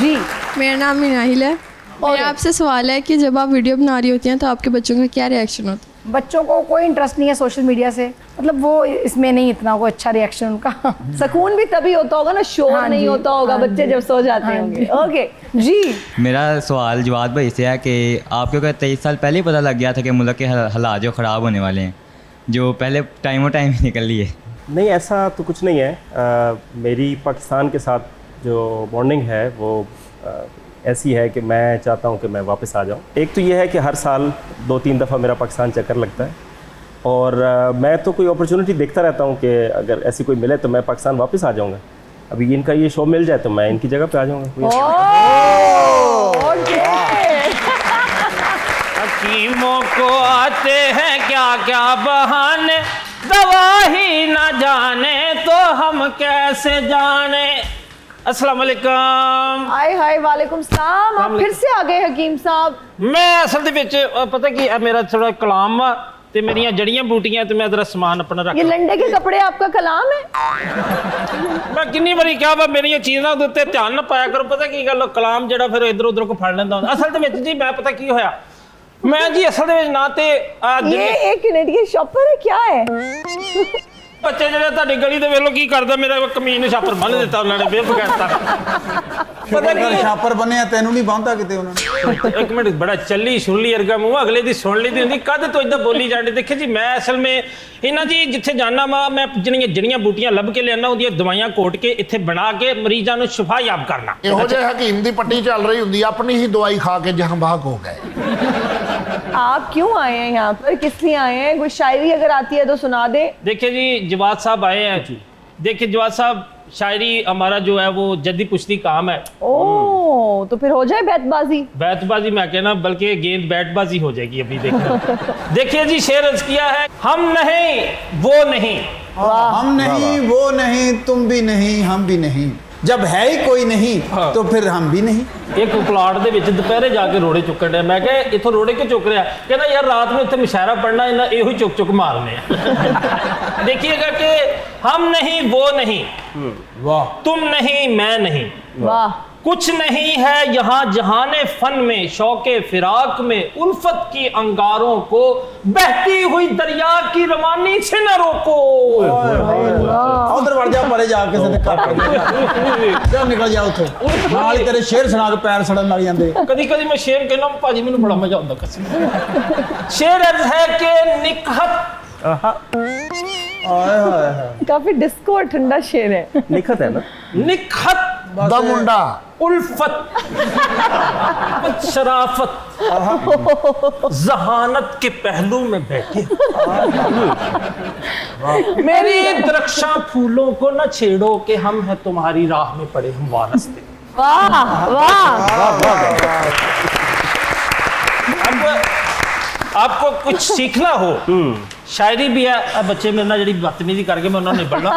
जी। मेरा नाम मिनाहिल है। मेरा आपसे सवाल है कि जब आप वीडियो बना रही होती हैं तो आपके बच्चों का क्या रिएक्शन होता है? बच्चों को कोई इंटरेस्ट नहीं है सोशल मीडिया से, मतलब वो इसमें नहीं इतना कोई अच्छा रिएक्शन उनका। सुकून भी तभी होता होगा ना, शोर हाँ नहीं जी, होता होगा, हाँ बच्चे जी, जब सो जाते हाँ होंगे। जी। ओके जी। मेरा सवाल जवाब भाई से है कि आपको क्या 23 साल पहले ही पता लग गया था कि मुल्क के हालात जो ख़राब होने वाले हैं, जो पहले टाइम ही निकल लिए? नहीं, ऐसा तो कुछ नहीं है। मेरी पाकिस्तान के साथ जो बॉन्डिंग है वो ऐसी है कि मैं चाहता हूं कि मैं वापस आ जाऊं। एक तो ये है कि हर साल 2-3 दफ़ा मेरा पाकिस्तान चक्कर लगता है, और मैं तो कोई अपॉर्चुनिटी देखता रहता हूं कि अगर ऐसी कोई मिले तो मैं पाकिस्तान वापस आ जाऊंगा। अभी इनका ये शो मिल जाए तो मैं इनकी जगह पे आ जाऊँगा। हकीमों को आते हैं क्या क्या बहाने, दवा ही ना जाने तो हम कैसे जाने। अस्सलाम वालेकुम। हाय हाय, वालेकुम सलाम। आप फिर से आ गए हकीम साहब। मैं असल दे विच पता की मेरा थोड़ा कलाम वा ते मेरियां जड़ियां बूटियां ते मैं जरा समान अपना रख। ये लंडे के कपड़े आपका कलाम है? मैं किन्नी बारी क्या वा मेरियां चीज़ां दे उत्ते ध्यान ना पाया करो। पता की गल, कलाम जड़ा फिर इधर उधर को फड़ लेंदा हुंदा। असल दे विच जी मैं पता की होया, मैं जी असल दे विच ना ते ये एक कैनेडियन शॉपर है क्या है? बच्चे ਜਿਹੜੇ ਤੁਹਾਡੀ ਗਲੀ ਦੇ ਵੇਲੋ ਕੀ ਕਰਦਾ, ਮੇਰਾ ਕਮੀਜ਼ ਨੂੰ ਛਾਪਰ ਬੰਨ ਦਿੱਤਾ ਉਹਨਾਂ ਨੇ ਬੇਫਗਾਤਾ। ਪਤਾ ਨਹੀਂ ਛਾਪਰ ਬੰਨਿਆ ਤੈਨੂੰ ਨਹੀਂ ਬੰਨਦਾ ਕਿਤੇ ਉਹਨਾਂ ਨੇ। ਇੱਕ ਮਿੰਟ, ਬੜਾ ਚੱਲੀ ਛੁਰਲੀ ਵਰਗਾ ਮੂੰਹ, ਅਗਲੇ ਦੀ ਸੁਣ ਲਈਦੀ ਹੁੰਦੀ, ਕਦ ਤੋਂ ਇਦਾਂ ਬੋਲੀ ਜਾਂਦੇ। ਦੇਖੇ ਜੀ ਮੈਂ ਅਸਲ ਵਿੱਚ ਇਹਨਾਂ ਜੀ ਜਿੱਥੇ ਜਾਣਾ ਵਾ, ਮੈਂ ਜਿਹੜੀਆਂ ਜੜੀਆਂ ਬੂਟੀਆਂ ਲੱਭ ਕੇ ਲਿਆਣਾ, ਉਹਦੀਆਂ ਦਵਾਈਆਂ ਕੋਟ ਕੇ ਇੱਥੇ ਬਣਾ ਕੇ ਮਰੀਜ਼ਾਂ ਨੂੰ ਸ਼ਿਫਾ ਯਾਬ ਕਰਨਾ। ਇਹੋ ਜਿਹੇ ਹਕੀਮ ਦੀ ਪੱਟੀ ਚੱਲ ਰਹੀ ਹੁੰਦੀ, ਆਪਣੀ ਹੀ ਦਵਾਈ ਖਾ ਕੇ ਜਹਾਂ ਬਾਗ ਹੋ गए। आप क्यों आए हैं यहाँ पर, किस लिए आए हैं? कोई शायरी अगर आती है तो सुना दे। देखिए जी जवाद साहब आए हैं। देखिए जवाद साहब, शायरी हमारा जो है वो जद्दी पुश्ती काम है। ओह, तो फिर हो जाए बैतबाजी। बैतबाजी मैं कहना, बल्कि गेंद बैटबाजी हो जाएगी अभी। देखना देखिए जी, शेर अर्ज किया है, हम नहीं वो नहीं। हम नहीं वो नहीं, तुम भी नहीं हम भी नहीं, जब है ही कोई नहीं तो फिर हम भी नहीं। एक प्लाट ਦੇ ਵਿੱਚ ਦੁਪਹਿਰੇ ਜਾ ਕੇ ਰੋੜੇ ਚੁੱਕਣ ਡਿਆ। ਮੈਂ ਕਿਹਾ ਇੱਥੋਂ ਰੋੜੇ ਕਿਉਂ ਚੁੱਕ ਰਿਹਾ? ਕਹਿੰਦਾ ਯਾਰ ਰਾਤ ਨੂੰ ਇੱਥੇ ਮੁਸ਼ਾਇਰਾ ਪੜਨਾ, ਇਹਨਾਂ ਇਹੋ ਹੀ ਚੁੱਕ ਚੁੱਕ ਮਾਰਨੇ ਆ। देखिएगा कि हम नहीं वो नहीं, वाह तुम नहीं मैं नहीं, वाह कुछ नहीं है यहाँ जहाने फन में, शौके फिराक में उल्फत की अंगारों को बहती हुई दरिया की रवानी से न रोको। उधर बढ़ जा, परे जा ਕਿਸੇ ਦੇ ਘਰ ਜਾ ਨਿਕਲ ਜਾ ਉੱਥੋਂ, ਨਾਲ ਹੀ ਤੇਰੇ ਸ਼ੇਰ ਸੁਣਾ ਕੇ ਪੈਰ ਸੜਨ ਲੱਗ ਜਾਂਦੇ। कदी कदी मैं शेर कहना भाजी मैंने बड़ा मजा आता कसम। शेर अर्ज है कि निकहत ਆਏ ਹਾਏ काफी डिस्को और ठंडा शेर है। निखत है ना, निकहत ਦਾ ਮੁੰਡਾ उल्फत शराफत जहानत के पहलू में बैठे मेरी द्रक्षा फूलों को न छेड़ो कि हम है तुम्हारी राह में पड़े हम वारस्ते। वाह वाह अब आपको कुछ सीखना हो, शायरी भी है। अब बच्चे मेरे ना जी बदतमीजी करके मैं उन्होंने निबड़ना,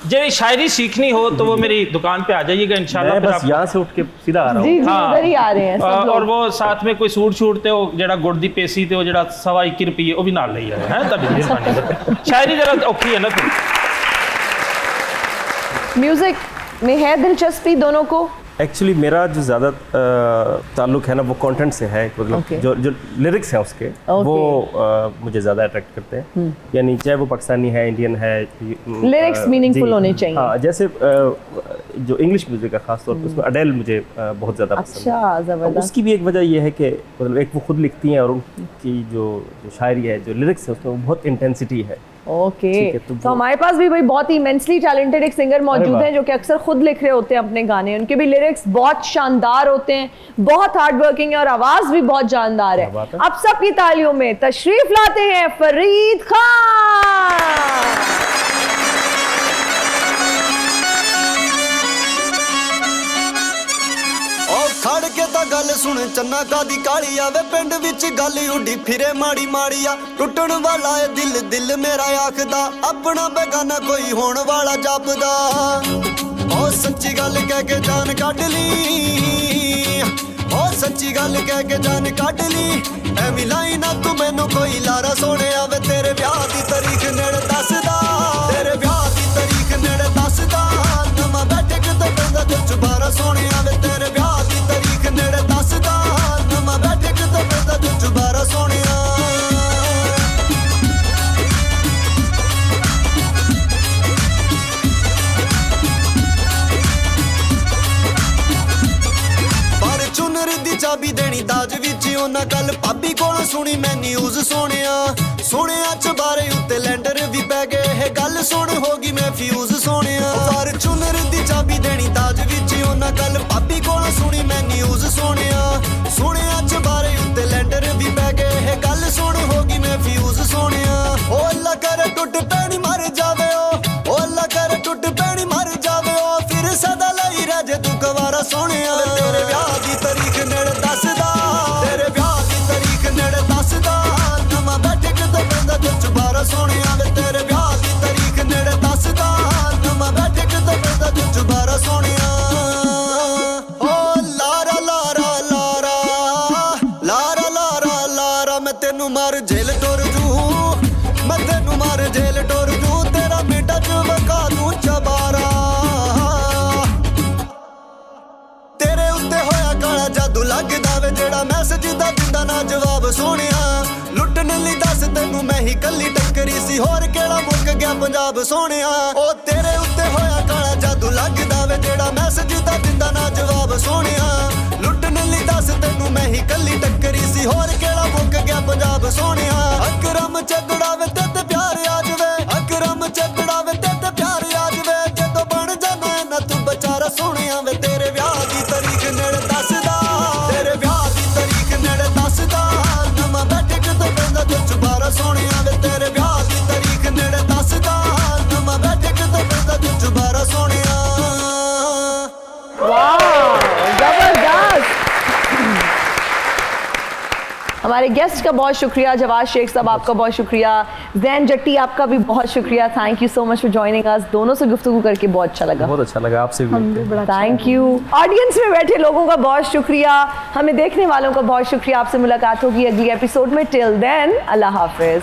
जी शायरी सीखनी हो तो वो मेरी दुकान पे आ जाइएगा इंशाल्लाह। मैं बस यहाँ से उठ के सीधा आ रहा जी हूँ। जी उधर ही आ रहे हैं सब और लोग। वो साथ में कोई सूट छूट ते हो जेड़ा गुड़ दी पेसी ते हो जेड़ा 1.25 रुपये वो भी नाल ले आए हैं। तभी मेहरबानी शायरी जरा औखी है ना। फिर म्यूजिक में है दिलचस्पी दोनों को? एक्चुअली मेरा जो ज़्यादा ताल्लुक है ना वो कंटेंट से है, मतलब Okay. जो लिरिक्स हैं उसके वो मुझे ज़्यादा अट्रैक्ट करते हैं। यानी चाहे वो पाकिस्तानी है, इंडियन है, लिरिक्स मीनिंगफुल होने चाहिए। हाँ, जैसे जो इंग्लिश म्यूजिक है खासतौर पर उसमें अडेल मुझे बहुत ज़्यादा पसंद है। अच्छा जबरदस्त। उसकी भी एक वजह यह है कि मतलब एक वो खुद लिखती हैं और उनकी जो शायरी है, जो लिरिक्स है उसमें वो बहुत इंटेंसिटी है। ओके ठीक है, तो हमारे पास भी भाई बहुत ही इमेंसली टैलेंटेड एक सिंगर मौजूद वाह। हैं जो कि अक्सर खुद लिख रहे होते हैं अपने गाने। उनके भी लिरिक्स बहुत शानदार होते हैं, बहुत हार्ड वर्किंग है और आवाज भी बहुत जानदार है। क्या बात है। अब सबकी तालियों में तशरीफ लाते हैं फरीद खान। खड़ के ता गल सुन चन्ना कादी काली आवे पिंड विच गल उडी फिरे माड़ी माड़ी आ टुटण वाला है दिल दिल मेरा आखदा अपना बेगाना कोई होण वाला जापदा ओ सच्ची गल कह के जान काट ली ओ सच्ची गल कह के जान काट ली एवी लाई ना तू मैनू कोई लारा सोने आवे तेरे ब्याह दी तारीख नेड़े दसदा तेरे ब्याह दी तारीख नेड़े दसदा नवा बैठे किते पैंदा जो चुबारा सोने आवे तेरे ब्याह दी तारीख नेड़े दसदा नवा बैठे किते पैंदा जो चुबारा सोनिया चुनर दी चाबी देनी दाज विच उन्हां कल भाभी कोल सुनी मैं न्यूज़ सुनिया सुनिया चबारे उत्ते लैंडर भी पै गए है गल सुन होगी मैं फ्यूज सुनिया पर चुनर दी चाबी देनी दाज विच उन्हां कल भाभी कोल सुनी मैं न्यूज़ सुनिया सुनिया चबारे उत्ते लैंडर भी पै गए है गल सुन होगी मैं फ्यूज सुनिया ओ अल्लाह करे टुट पैनी मर जावे ओ अल्लाह करे टुट पैनी मर जावे ओ फिर सदा लई रह जे तू गवारा सोनिया तेरे ब्याह दी तारीख नेड़े दसदा तेरे ब्याह दी तारीख नेड़े दसदा नवा बैठे किते पैंदा जो चुबारा सोनिया वे तेरे ब्याह दी तारीख नेड़े दसदा नवा बैठे किते पैंदा जो चुबारा सोनिया ओ लारा लारा लारा लारा लारा लारा मैं तेनू मार जेल टोर जू मैं तेनू मार जेल टोर जू तेरा मिटा च वका दूं चबारा तेरे उत्ते होया काला जादू लगदा वे जेड़ा मैसेज दा दिंदा ना जवाब सोनिया लुटन लई दस तैनू मैं ही कल्ली टक्करी सी होर केड़ा मुक गया पंजाब सोनिया ओ तेरे उत्ते होया काला जादू लगदा वे जेड़ा मैसेज दा दिंदा ना जवाब सोनिया लुटन लई दस तैनू मैं ही कल्ली टक्करी सी होर केड़ा मुक गया पंजाब सोनिया अकरम चगड़ा वे ते प्यार आ जावे अकरम चगड़ा वे ते प्यार आ जावे जदों बन जाना ना तू बेचारा सोनिया वे तेरे ब्याह दी तारीख नेड़े दसदा तेरे ब्याह दी तारीख नेड़े दसदा नवा बैठे किते पैंदा जो चुबारा सोनिया वे तेरे ब्याह दी तारीख नेड़े दसदा नवा बैठे किते पैंदा जो चुबारा सोनिया जबरदस्त। हमारे गेस्ट का बहुत शुक्रिया, जवाद शेख साहब आपका बहुत शुक्रिया, जैन जट्टी आपका भी बहुत शुक्रिया। Thank you so much for joining us. दोनों से गुफ्तगू करके बहुत अच्छा लगा। बहुत अच्छा लगा आपसे भी। Thank you. ऑडियंस में बैठे लोगों का बहुत शुक्रिया, हमें देखने वालों का बहुत शुक्रिया। आपसे मुलाकात होगी अगली एपिसोड में। टिल देन अल्लाह हाफिज।